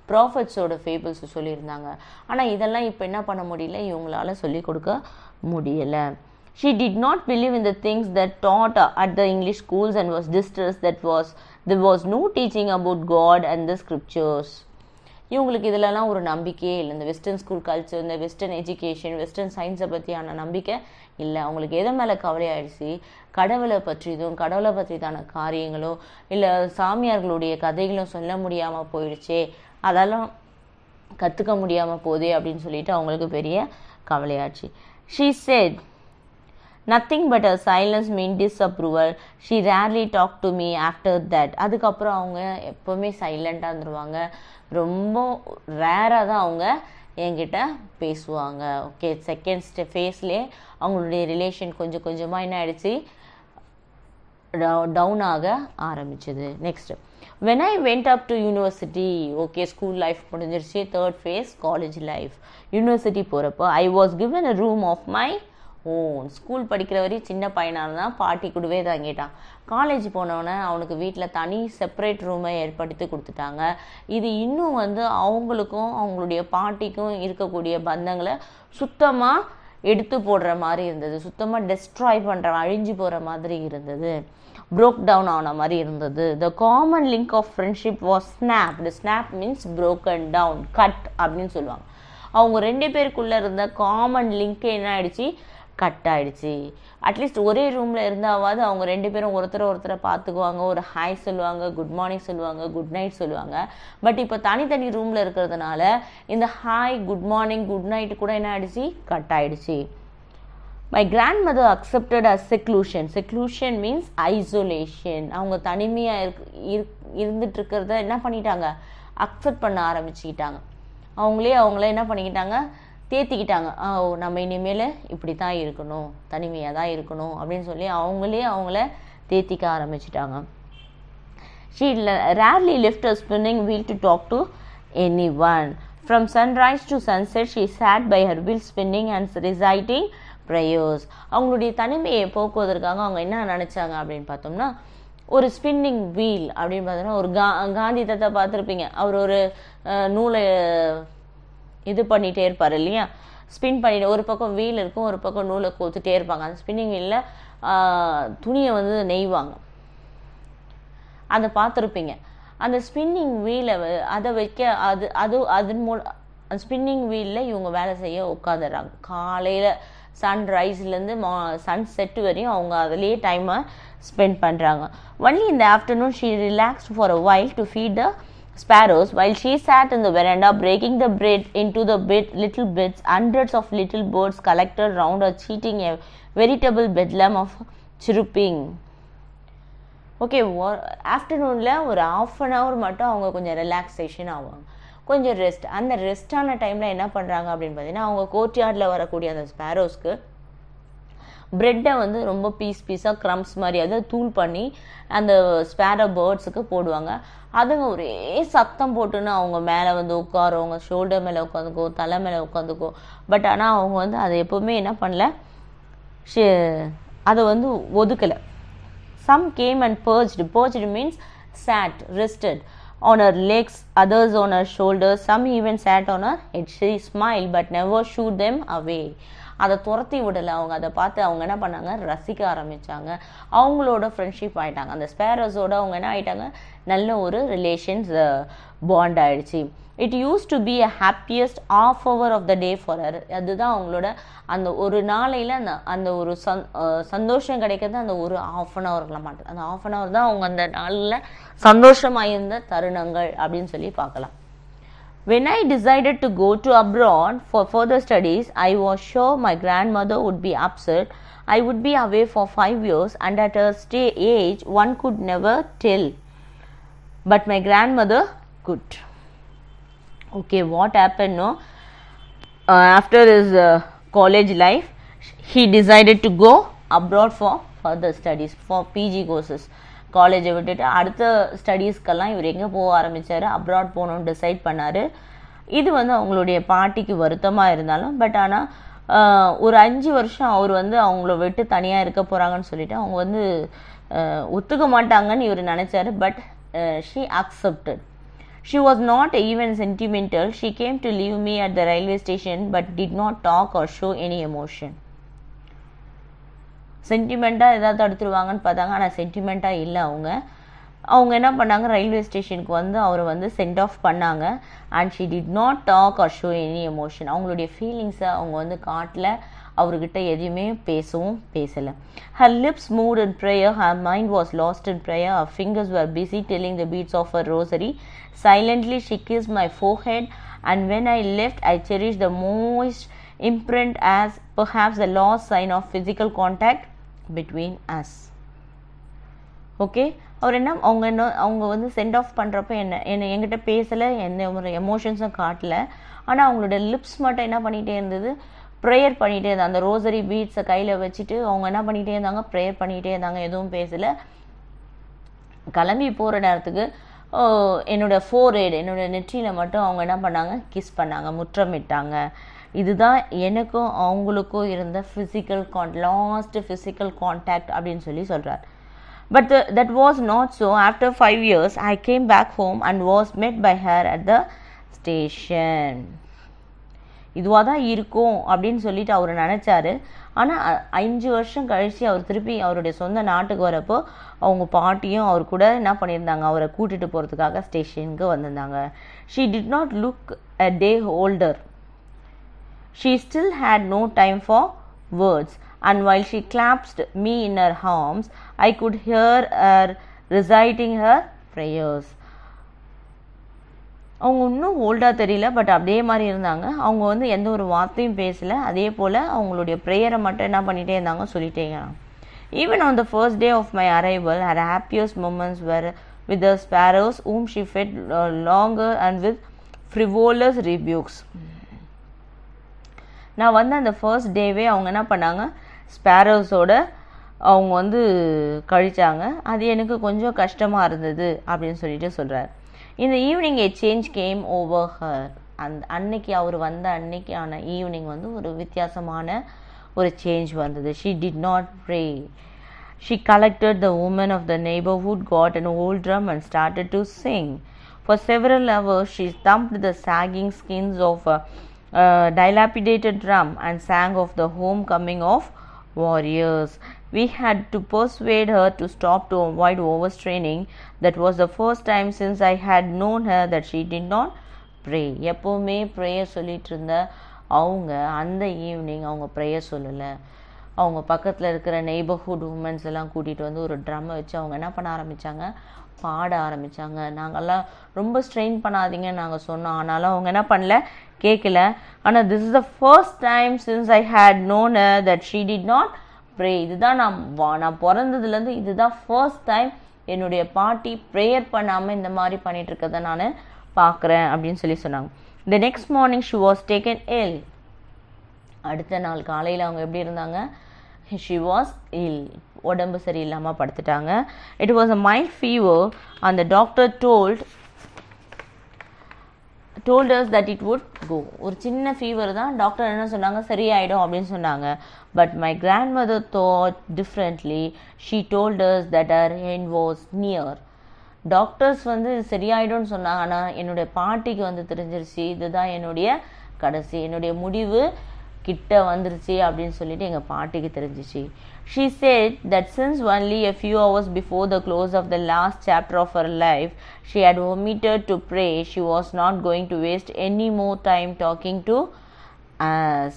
ப்ராஃபட்ஸோட ஃபேபிள்ஸை சொல்லியிருந்தாங்க. ஆனால் இதெல்லாம் இப்போ என்ன பண்ண முடியல, இவங்களால சொல்லிக் கொடுக்க முடியலை. She did not believe in the things that taught at the English schools and was distressed that there was no teaching about God and the scriptures. இவங்களுக்கு இதிலலாம் ஒரு நம்பிக்கையே இல்லை. இந்த வெஸ்டர்ன் ஸ்கூல் கல்ச்சர், இந்த வெஸ்டர்ன் எஜுகேஷன், வெஸ்டர்ன் சயின்ஸை பற்றியான நம்பிக்கை இல்லை. அவங்களுக்கு எதை மேலே கவலையாயிடுச்சு, கடவுளை பற்றிதான காரியங்களோ இல்லை சாமியார்களுடைய கதைகளும் சொல்ல முடியாமல் போயிடுச்சே, அதெல்லாம் கற்றுக்க முடியாமல் போதே அப்படின்னு சொல்லிட்டு அவங்களுக்கு பெரிய கவலையாச்சு. She said nothing but her silence meant disapproval. She rarely talked to me after that. அதுக்கப்புறம் அவங்க எப்போவுமே சைலண்டாக இருந்துருவாங்க. ரொம்ப ரேராக தான் அவங்க என்கிட்ட பேசுவாங்க. ஓகே, செகண்ட் ஃபேஸ்லேயே அவங்களுடைய ரிலேஷன் கொஞ்சம் கொஞ்சமாக என்ன ஆயிடுச்சு, டவுன் ஆக ஆரம்பிச்சது. Next, when I went up to university, okay school life முடிஞ்சிருச்சு. Third phase college life. University போகிறப்போ I was given a room of my own. School படிக்கிற வரையும் சின்ன பையனாக இருந்தால் பாட்டி கூடவே தங்கிட்டான். காலேஜ் போனோடனே அவனுக்கு வீட்டில் தனி செப்பரேட் ரூமை ஏற்படுத்தி கொடுத்துட்டாங்க. இது இன்னும் அவங்களுக்கும் அவங்களுடைய பாட்டிக்கும் இருக்கக்கூடிய பந்தங்களை சுத்தமாக எடுத்து போடுற மாதிரி இருந்தது, சுத்தமாக டெஸ்ட்ராய் பண்ணுற அழிஞ்சு போகிற மாதிரி இருந்தது, broke down ஆன மாதிரி இருந்தது. The common link of friendship was snapped. Snap means broken down, cut அப்படின்னு சொல்லுவாங்க. அவங்க 2 பேருக்குள்ளே இருந்த காமன் லிங்க் என்ன ஆயிடுச்சு, கட் ஆயிடுச்சு. அட்லீஸ்ட் ஒரே ரூமில் இருந்தாவது அவங்க 2 பேரும் ஒருத்தரை பார்த்துக்குவாங்க, ஒரு ஹாய் சொல்லுவாங்க, குட் மார்னிங் சொல்லுவாங்க, குட் நைட் சொல்லுவாங்க. பட் இப்போ தனித்தனி ரூமில் இருக்கிறதுனால இந்த hi, good morning, good night கூட என்ன ஆயிடுச்சு, கட் ஆயிடுச்சு. My grandmother accepted as seclusion. Seclusion means isolation. அவங்க தனிமையாக இருந்துட்டு இருக்கிறத என்ன பண்ணிட்டாங்க, அக்செப்ட் பண்ண ஆரம்பிச்சுக்கிட்டாங்க. அவங்களே என்ன பண்ணிக்கிட்டாங்க, தேத்திக்கிட்டாங்க. நம்ம இனிமேல் இப்படி தான் இருக்கணும், தனிமையாக தான் இருக்கணும் அப்படின்னு சொல்லி அவங்கள தேத்திக்க ஆரம்பிச்சிட்டாங்க. She rarely left her spinning wheel to talk to anyone. From sunrise to sunset she sat by her wheel spinning and reciting prayers. அவங்களுடைய தனிமையை போக்குவதற்காக அவங்க என்ன நினச்சாங்க அப்படின்னு பார்த்தோம்னா, ஒரு ஸ்பின்னிங் வீல் அப்படின்னு பார்த்தோம்னா, ஒரு காந்தி தாத்தா பார்த்துருப்பீங்க, அவர் ஒரு நூலை இது பண்ணிகிட்டே இருப்பார் இல்லையா, ஸ்பின் பண்ணிட்டு ஒரு பக்கம் வீல் இருக்கும், ஒரு பக்கம் நூலை கோத்துட்டே இருப்பாங்க. அந்த ஸ்பின்னிங் வீலில் துணியை வந்து நெய்வாங்க, அதை பார்த்துருப்பீங்க. அந்த ஸ்பின்னிங் வீலை அதை வைக்க அதன் மூலம் அந்த ஸ்பின்னிங் வீலில் இவங்க வேலை செய்ய உட்காந்துடுறாங்க. காலையில் சன்ரைஸ்லேருந்து சன் செட் வரையும் அவங்க அதிலேயே டைமை ஸ்பெண்ட் பண்ணுறாங்க. Only in the afternoon she relaxed for a while to feed the sparrows while she sat in the veranda breaking the bread into the little bits. Hundreds of little birds collected round her cheating a veritable bedlam of chirping. Okay, ஆஃப்டர்நூனில் ஒரு ½ an hour மட்டும் அவங்க கொஞ்சம் relaxation ஆவாங்க, கொஞ்சம் rest. அந்த ரெஸ்டான டைமில் என்ன பண்ணுறாங்க அப்படின்னு பார்த்தீங்கன்னா, அவங்க கோர்ட்யார்டில் வரக்கூடிய அந்த ஸ்பேரோஸ்க்கு ப்ரெட்டை வந்து ரொம்ப பீஸாக க்ரம்ஸ் மாதிரி அதை தூள் பண்ணி அந்த ஸ்பேரோ பேர்ட்ஸுக்கு போடுவாங்க. அதுங்க ஒரே சத்தம் போட்டுன்னு அவங்க மேலே வந்து உட்காருவாங்க, ஷோல்டர் மேலே உட்காந்துக்கோ, தலை மேலே உட்காந்துக்கோ. பட் ஆனால் அவங்க வந்து அதை எப்போவுமே என்ன பண்ணல, அதை வந்து ஒதுக்கலை. Some came and perched. Perched means sat, rested on her legs, others on her shoulders. Some even sat on her head. She smiled but never shooed them away. அதை துரத்தி விடலை. அவங்க அதை பார்த்து அவங்க என்ன பண்ணாங்க, ரசிக்க ஆரம்பித்தாங்க. அவங்களோட ஃப்ரெண்ட்ஷிப் ஆகிட்டாங்க. அந்த ஸ்பேரோஸோட அவங்க என்ன ஆகிட்டாங்க, நல்ல ஒரு ரிலேஷன்ஸ் பாண்ட் ஆகிடுச்சு. It used to be a happiest ½ hour of the day for her. அதுதான் அவங்களோட அந்த ஒரு நாளையில் அந்த ஒரு சந்தோஷம் கிடைக்கிறது அந்த ஒரு ½ an hour மாட்டேன். அந்த ½ an hour தான் அவங்க அந்த நாளில் சந்தோஷமாக இருந்த தருணங்கள் அப்படின்னு சொல்லி பார்க்கலாம். When I decided to go to abroad for further studies, I was sure my grandmother would be upset. I would be away for 5 years and at her age one could never tell. But my grandmother could. Okay, what happened? No, after his college life, he decided to go abroad for further studies, for PG courses. காலேஜை விட்டுட்டு அடுத்த ஸ்டடீஸ்க்கெல்லாம் இவர் எங்கே போக ஆரம்பித்தார், abroad போகணுன்னு decide பண்ணார். இது வந்து அவங்களுடைய பாட்டிக்கு வருத்தமாக இருந்தாலும், பட் ஆனால் ஒரு 5 வருஷம் அவர் வந்து அவங்கள விட்டு தனியாக இருக்க போகிறாங்கன்னு சொல்லிட்டு அவங்க வந்து ஒத்துக்க மாட்டாங்கன்னு இவர் நினச்சார். But she accepted. She was not even sentimental. She came to leave me at the railway station but did not talk or show any emotion. சென்டிமெண்ட்டாக ஏதாவது தடுத்துருவாங்கன்னு பார்த்தாங்க, ஆனால் சென்டிமெண்ட்டாக இல்லை. அவங்க என்ன பண்ணாங்க, ரயில்வே ஸ்டேஷனுக்கு வந்து அவரை வந்து சென்ட் ஆஃப் பண்ணாங்க. And she did not talk or show any emotion. அவங்களுடைய ஃபீலிங்ஸை அவங்க வந்து காட்டல, அவர்கிட்ட எதையுமே பேசவும் பேசலை. Her lips moved in prayer, her mind was lost in prayer, her fingers were busy telling the beads of her rosary. Silently she kissed my forehead and when I left I cherished the moist imprint as perhaps the lost sign of physical contact between us. Okay, அவர் அவங்க வந்து send of பண்ணுறப்ப என்கிட்ட பேசலை, எந்த ஒரு எமோஷன்ஸும் காட்டலை. ஆனால் அவங்களோட லிப்ஸ் மட்டும் என்ன பண்ணிகிட்டே இருந்தது, ப்ரேயர் பண்ணிகிட்டே இருந்தாங்க. அந்த ரோசரி பீட்ஸை கையில் வச்சுட்டு அவங்க என்ன பண்ணிகிட்டே இருந்தாங்க, ப்ரேயர் பண்ணிகிட்டே இருந்தாங்க, எதுவும் பேசலை. கிளம்பி போகிற நேரத்துக்கு என்னோட ஃபோர்ஹெட், என்னோட நெற்றியில் மட்டும் அவங்க என்ன பண்ணாங்க, கிஸ் பண்ணாங்க, முற்றமிட்டாங்க. இதுதான் எனக்கும் அவங்களுக்கும் இருந்த லாஸ்ட் ஃபிசிக்கல் கான்டாக்ட் அப்படின்னு சொல்லி சொல்கிறார். But that was not so. After 5 years I came back home and was met by her at the station. இதுவாக தான் இருக்கும் அப்படின்னு சொல்லிட்டு அவர் நினச்சாரு. ஆனால் 5 வருஷம் கழித்து அவர் திருப்பி அவருடைய சொந்த நாட்டுக்கு வரப்போ அவங்க பாட்டியும் அவர் கூட என்ன பண்ணியிருந்தாங்க, அவரை கூட்டிகிட்டு போகிறதுக்காக ஸ்டேஷனுக்கு வந்திருந்தாங்க. She did not look a day older. She still had no time for words, and while she clasped me in her arms, I could hear her reciting her prayers. அவங்க இன்னும் ஓல்டாக தெரியல, பட் அப்படியே மாதிரி இருந்தாங்க. அவங்க வந்து எந்த ஒரு வார்த்தையும் பேசலை. அதே போல் அவங்களுடைய ப்ரேயரை மட்டும் என்ன பண்ணிகிட்டே இருந்தாங்க, சொல்லிட்டேங்க. Even on the first day of my arrival, her happiest moments were with the sparrows whom she fed longer and with frivolous rebukes. நான் வந்து அந்த ஃபர்ஸ்ட் டேவே அவங்க என்ன பண்ணாங்க, ஸ்பேரோஸோட அவங்க வந்து கழிச்சாங்க. அது எனக்கு கொஞ்சம் கஷ்டமாக இருந்தது அப்படின்னு சொல்லிட்டு சொல்கிறார். இந்த evening a change came over her. அன்னைக்கு அவர் வந்த அன்னைக்கான ஈவினிங் வந்து ஒரு வித்தியாசமான ஒரு சேஞ்ச் வந்தது. She did not pray. She collected the women of the neighborhood, got an old drum and started to sing. For several hours she thumped the sagging skins of dilapidated drum and sang of the homecoming of warriors. We had to persuade her to stop to avoid overstraining. That was the first time since I had known her that she did not pray. எப்போவுமே prayer சொல்லிட்டு இருந்த அவங்க அந்த evening அவங்க prayer சொல்லலை. அவங்க பக்கத்தில் இருக்கிற நெய்பர்ஹுட் உமன்ஸ் எல்லாம் கூட்டிகிட்டு வந்து ஒரு ட்ரம்மை வச்சு அவங்க என்ன பண்ண ஆரம்பித்தாங்க, பாட ஆரம்பித்தாங்க. நாங்கள்லாம் ரொம்ப ஸ்ட்ரெயின் பண்ணாதீங்க நாங்கள் சொன்னோம், ஆனாலும் அவங்க என்ன பண்ணல, கேட்கல. ஆனால் this is the first time since I had known that she did not pray. இதுதான் நான் பிறந்ததுலேருந்து இதுதான் ஃபர்ஸ்ட் டைம் என்னுடைய பாட்டி ப்ரேயர் பண்ணாமல் இந்த மாதிரி பண்ணிட்டு இருக்கதை நான் பார்க்குறேன் அப்படின்னு சொல்லி சொன்னாங்க. The next morning she was taken ill. அடுத்த நாள் காலையில் அவங்க எப்படி இருந்தாங்க, ஷி வாஸ் இல், உடம்பு சரியில்லாமல் படுத்துட்டாங்க. It was a mild fever and the doctor told us that it would go. ஒரு சின்ன ஃபீவர் தான், டாக்டர் என்ன சொன்னாங்க, சரியாயிடும் அப்படின்னு சொன்னாங்க. But my grandmother thought differently. She told us that her end was near. Doctors வந்து சரியாயிடும்னு சொன்னாங்க, ஆனால் என்னுடைய பாட்டிக்கு வந்து தெரிஞ்சிருச்சு இதுதான் என்னுடைய கடைசி, என்னுடைய முடிவு கிட்ட வந்துருச்சு அப்படின்னு சொல்லிட்டு எங்கள் பாட்டிக்கு தெரிஞ்சிச்சு. She said that since only a few hours before the close of the last chapter of her life she had omitted to pray, she was not going to waste any more time talking to us.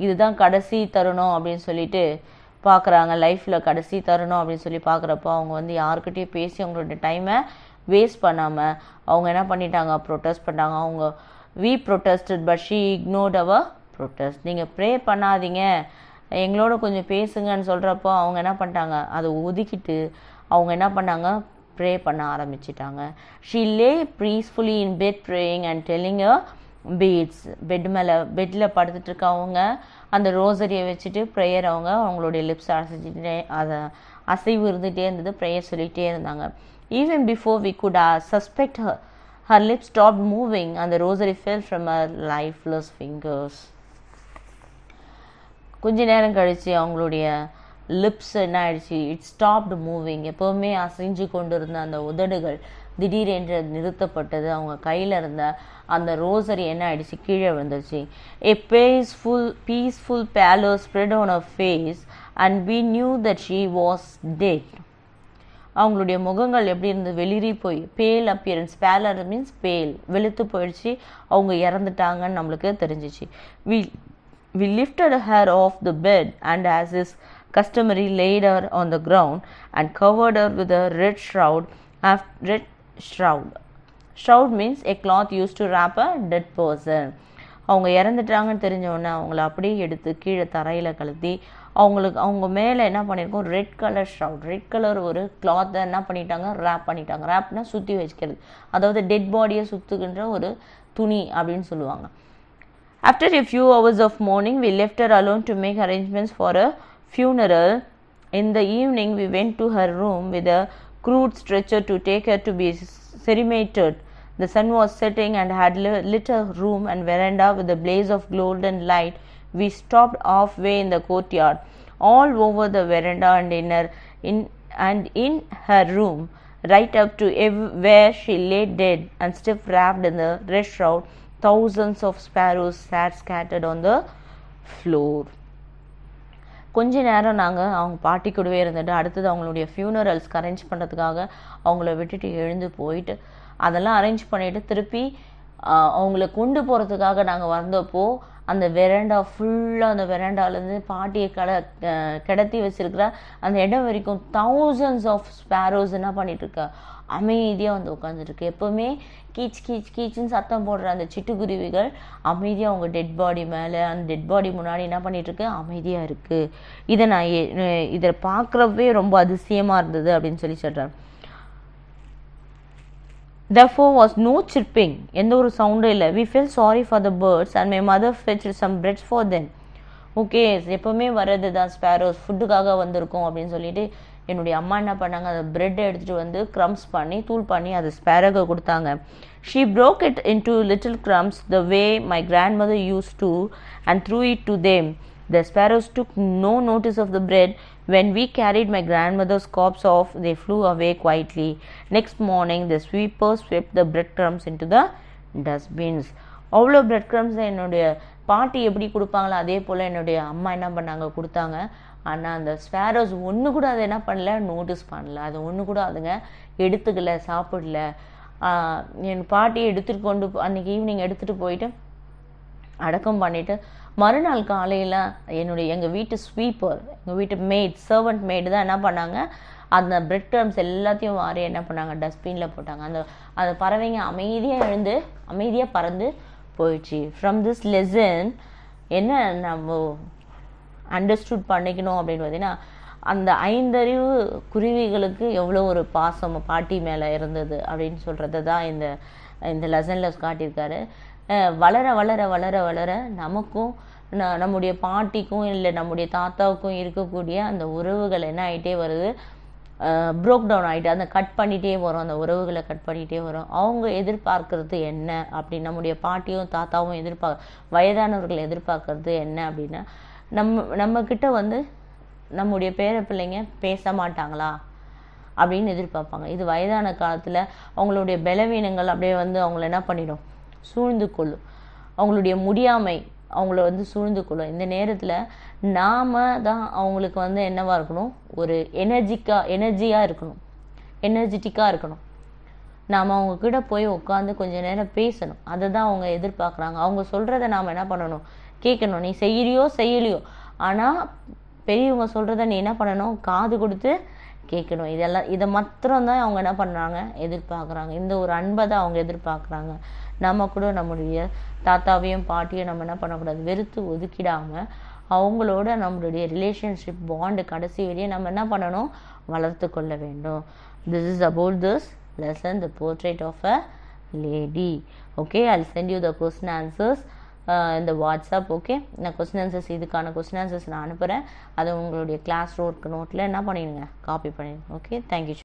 இதுதான் கடைசி தருணம் அப்படின்னு சொல்லிட்டு பார்க்குறாங்க. லைஃப்பில் கடைசி தருணம் அப்படின்னு சொல்லி பார்க்குறப்போ அவங்க வந்து யாருக்கிட்டையும் பேசி அவங்களோட டைமை வேஸ்ட் பண்ணாமல் அவங்க என்ன பண்ணிட்டாங்க, ப்ரொட்டஸ்ட் பண்ணாங்க. அவங்க we protested but she ignored our protest. நீங்கள் ப்ரே பண்ணாதீங்க, எங்களோட கொஞ்சம் பேசுங்கன்னு சொல்கிறப்போ அவங்க என்ன பண்ணிட்டாங்க, அதை ஒதுக்கிட்டு அவங்க என்ன பண்ணாங்க, ப்ரே பண்ண ஆரம்பிச்சிட்டாங்க. she lay peacefully in bed praying and telling her beads. பெட்டில் படுத்துட்டு இருக்கவங்க அந்த ரோசரியை வச்சுட்டு ப்ரேயர் அவங்களுடைய லிப்ஸ் அசைச்சிட்டே அதை அசைவு இருந்துகிட்டே இருந்தது, ப்ரேயர் சொல்லிகிட்டே இருந்தாங்க. even before we could suspect her lips stopped moving and the rosary fell from her lifeless fingers. கொஞ்ச நேரம் கழிச்சு அவங்களுடைய லிப்ஸ் என்ன ஆயிடுச்சு, இட் ஸ்டாப்டு மூவிங். எப்போவுமே அசைஞ்சு கொண்டு இருந்த அந்த உதடுகள் திடீரென்று நிறுத்தப்பட்டது. அவங்க கையில் இருந்த அந்த ரோசரி என்ன ஆயிடுச்சு, கீழே விழுந்துருச்சு. A peaceful pallor spread on her face and we knew that she was dead. அவங்களுடைய முகங்கள் எப்படி இருந்து வெளிரி போய் பேல் அப்பியரன்ஸ், பேலர் மீன்ஸ் பேல், வெளுத்து போயிடுச்சு, அவங்க இறந்துட்டாங்கன்னு நம்மளுக்கு தெரிஞ்சிச்சு. We lifted her off the bed and as is customary laid her on the ground and covered her with a red shroud. Shroud means a cloth used to wrap a dead person. அவங்க இறந்துட்டாங்கன்னு தெரிஞ்சோடனே அவங்கள அப்படியே எடுத்து கீழே தரையில் கழுத்தி அவங்க மேலே என்ன பண்ணியிருக்கோம், red colour shout, red colour ஒரு கிளாத்தை என்ன பண்ணிட்டாங்க, ரேப் பண்ணிட்டாங்க. ரேப்னா சுற்றி வச்சுக்கிறது, அதாவது டெட் பாடியை சுற்றுகின்ற ஒரு துணி அப்படின்னு சொல்லுவாங்க. After a few hours of mourning, we left her alone to make arrangements for a funeral. In the evening, we went to her room with a crude stretcher to take her to be cremated. The sun was setting and had lit her room and veranda with a blaze of golden light. We stopped halfway in the courtyard. All over the veranda and in her room, right up to where she lay dead and stiff wrapped in the red shroud, thousands of sparrows sat scattered on the floor. கொஞ்ச நேரம் நாங்கள் அவங்க பாட்டி கூடவே இருந்துட்டு அடுத்தது அவங்களுடைய ஃபியூனரல்ஸ்க்கு arrange பண்ணுறதுக்காக அவங்கள விட்டுட்டு எழுந்து போயிட்டு அதெல்லாம் அரேஞ்ச் பண்ணிவிட்டு திருப்பி அவங்கள கொண்டு போகிறதுக்காக நாங்கள் வந்தப்போ அந்த வெராண்டா ஃபுல்லாக அந்த வெராண்டாலேருந்து பாட்டியை கிடத்தி வச்சிருக்கிற அந்த இடம் வரைக்கும் thousands of sparrows என்ன பண்ணிகிட்ருக்கா அமைதியாக வந்து உட்காந்துருக்கு. எப்போவுமே கீச் கீச் கீச்சுன்னு சத்தம் போடுற அந்த சிட்டுக்குருவிகள் அமைதியாக அவங்க டெட் பாடி மேலே அந்த டெட் பாடி முன்னாடி என்ன பண்ணிகிட்ருக்கு அமைதியாக இருக்குது. இதை நான் இதை பார்க்குறப்பவே ரொம்ப அதிசயமாக இருந்தது அப்படின்னு சொல்லி சொல்கிறேன். Therefore was no chirping, எந்த ஒரு சவுண்டும் இல்லை. We felt sorry for the birds and my mother fetched some bread for them. Okay, எப்போவுமே வர்றது தான் ஸ்பேரோஸ் ஃபுட்டுக்காக வந்திருக்கோம் அப்படின்னு சொல்லிட்டு என்னுடைய அம்மா என்ன பண்ணாங்க, அந்த பிரெட்டை எடுத்துகிட்டு வந்து க்ரம்ஸ் பண்ணி தூள் பண்ணி அதை ஸ்பேரோக்கு கொடுத்தாங்க. She broke it into little crumbs the way my grandmother used to and threw it to them. The sparrows took no notice of the bread. When we carried my grandmother's corpse off, they flew away quietly. Next morning, the sweepers swept the breadcrumbs into the dustbins. அவ்வளோ bread crumbs என்னுடைய பாட்டி எப்படி கொடுப்பாங்களோ அதே போல் என்னுடைய அம்மா என்ன பண்ணாங்க கொடுத்தாங்க. ஆனால் அந்த ஸ்பேரோஸ் ஒன்று கூட அதை என்ன பண்ணல, நோட்டீஸ் பண்ணல. அது ஒன்று கூட அதுங்க எடுத்துக்கல, சாப்பிடல. என் பாட்டியை எடுத்துகிட்டு கொண்டு அன்றைக்கி ஈவினிங் எடுத்துகிட்டு போயிட்டு அடக்கம் பண்ணிவிட்டு மறுநாள் காலையில் எங்கள் வீட்டு ஸ்வீப்பர், எங்கள் வீட்டு மெய்ட், சர்வெண்ட் மெய்டு தான் என்ன பண்ணாங்க, அந்த பிரெட் க்ரம்ஸ் எல்லாத்தையும் வாரி என்ன பண்ணாங்க, டஸ்ட்பினில் போட்டாங்க. அந்த பறவைங்க அமைதியாக எழுந்து அமைதியாக பறந்து போயிடுச்சு. ஃப்ரம் திஸ் லெசன் என்ன நம்ம அண்டர்ஸ்டுட் பண்ணிக்கணும் அப்படின்னு பார்த்தீங்கன்னா, அந்த 5 அறிவு குருவிகளுக்கு எவ்வளோ ஒரு பாசம் பாட்டி மேலே இருந்தது அப்படின்னு சொல்கிறது தான் இந்த லெசனில் காட்டியிருக்காரு. வளர வளர வளர வளர நமக்கும் நம்முடைய பாட்டிக்கும் இல்லை நம்முடைய தாத்தாவுக்கும் இருக்கக்கூடிய அந்த உறவுகள் என்ன ஆகிட்டே வருது, ப்ரோக் டவுன் ஆகிட்டு அந்த கட் பண்ணிகிட்டே வரும், அந்த உறவுகளை கட் பண்ணிகிட்டே வரும். அவங்க எதிர்பார்க்கறது என்ன அப்படின்னு, நம்முடைய பாட்டியும் தாத்தாவும் வயதானவர்கள் எதிர்பார்க்கறது என்ன அப்படின்னா, நம்மக்கிட்ட வந்து நம்முடைய பேர பிள்ளைங்க பேச மாட்டாங்களா அப்படின்னு எதிர்பார்ப்பாங்க. இது வயதான காலத்தில் அவங்களுடைய பலவீனங்கள் அப்படியே வந்து அவங்கள என்ன பண்ணிடும், சூழ்ந்து கொள்ளும். அவங்களுடைய முடியாமை அவங்கள வந்து சூழ்ந்து கொள்ளும். இந்த நேரத்தில் நாம் தான் அவங்களுக்கு வந்து என்னவாக இருக்கணும், ஒரு எனர்ஜியாக இருக்கணும், எனர்ஜெட்டிக்காக இருக்கணும். நாம் அவங்கக்கிட்ட போய் உட்காந்து கொஞ்சம் நேரம் பேசணும். அதை தான் அவங்க எதிர்பார்க்குறாங்க. அவங்க சொல்கிறத நாம் என்ன பண்ணணும், கேட்கணும். நீ செய்யலையோ ஆனால் பெரியவங்க சொல்கிறத நீ என்ன பண்ணணும், காது கொடுத்து கேட்கணும். இதை மாத்திரம்தான் அவங்க என்ன பண்ணுறாங்க, எதிர்பார்க்குறாங்க. இந்த ஒரு அன்பை தான் அவங்க எதிர்பார்க்குறாங்க. நம்ம கூட நம்முடைய தாத்தாவையும் பாட்டியும் நம்ம என்ன பண்ணக்கூடாது, வெறுத்து ஒதுக்கிடாமல் அவங்களோட நம்மளுடைய ரிலேஷன்ஷிப் பாண்டு கடைசி வரையும் நம்ம என்ன பண்ணணும், வளர்த்து கொள்ள வேண்டும். This is about this lesson, the portrait of a lady. Okay, I'll send you the question answers இந்த வாட்ஸ்அப். ஓகே, நான் கொஸ்டின் ஆன்சர்ஸ் இதுக்கான கொஸ்டின் ஆன்சர்ஸ் நான் அனுப்புகிறேன். அதை உங்களுடைய கிளாஸ் நோட்டில் என்ன பண்ணிடுங்க, காப்பி பண்ணிடுங்க. Okay, thank you.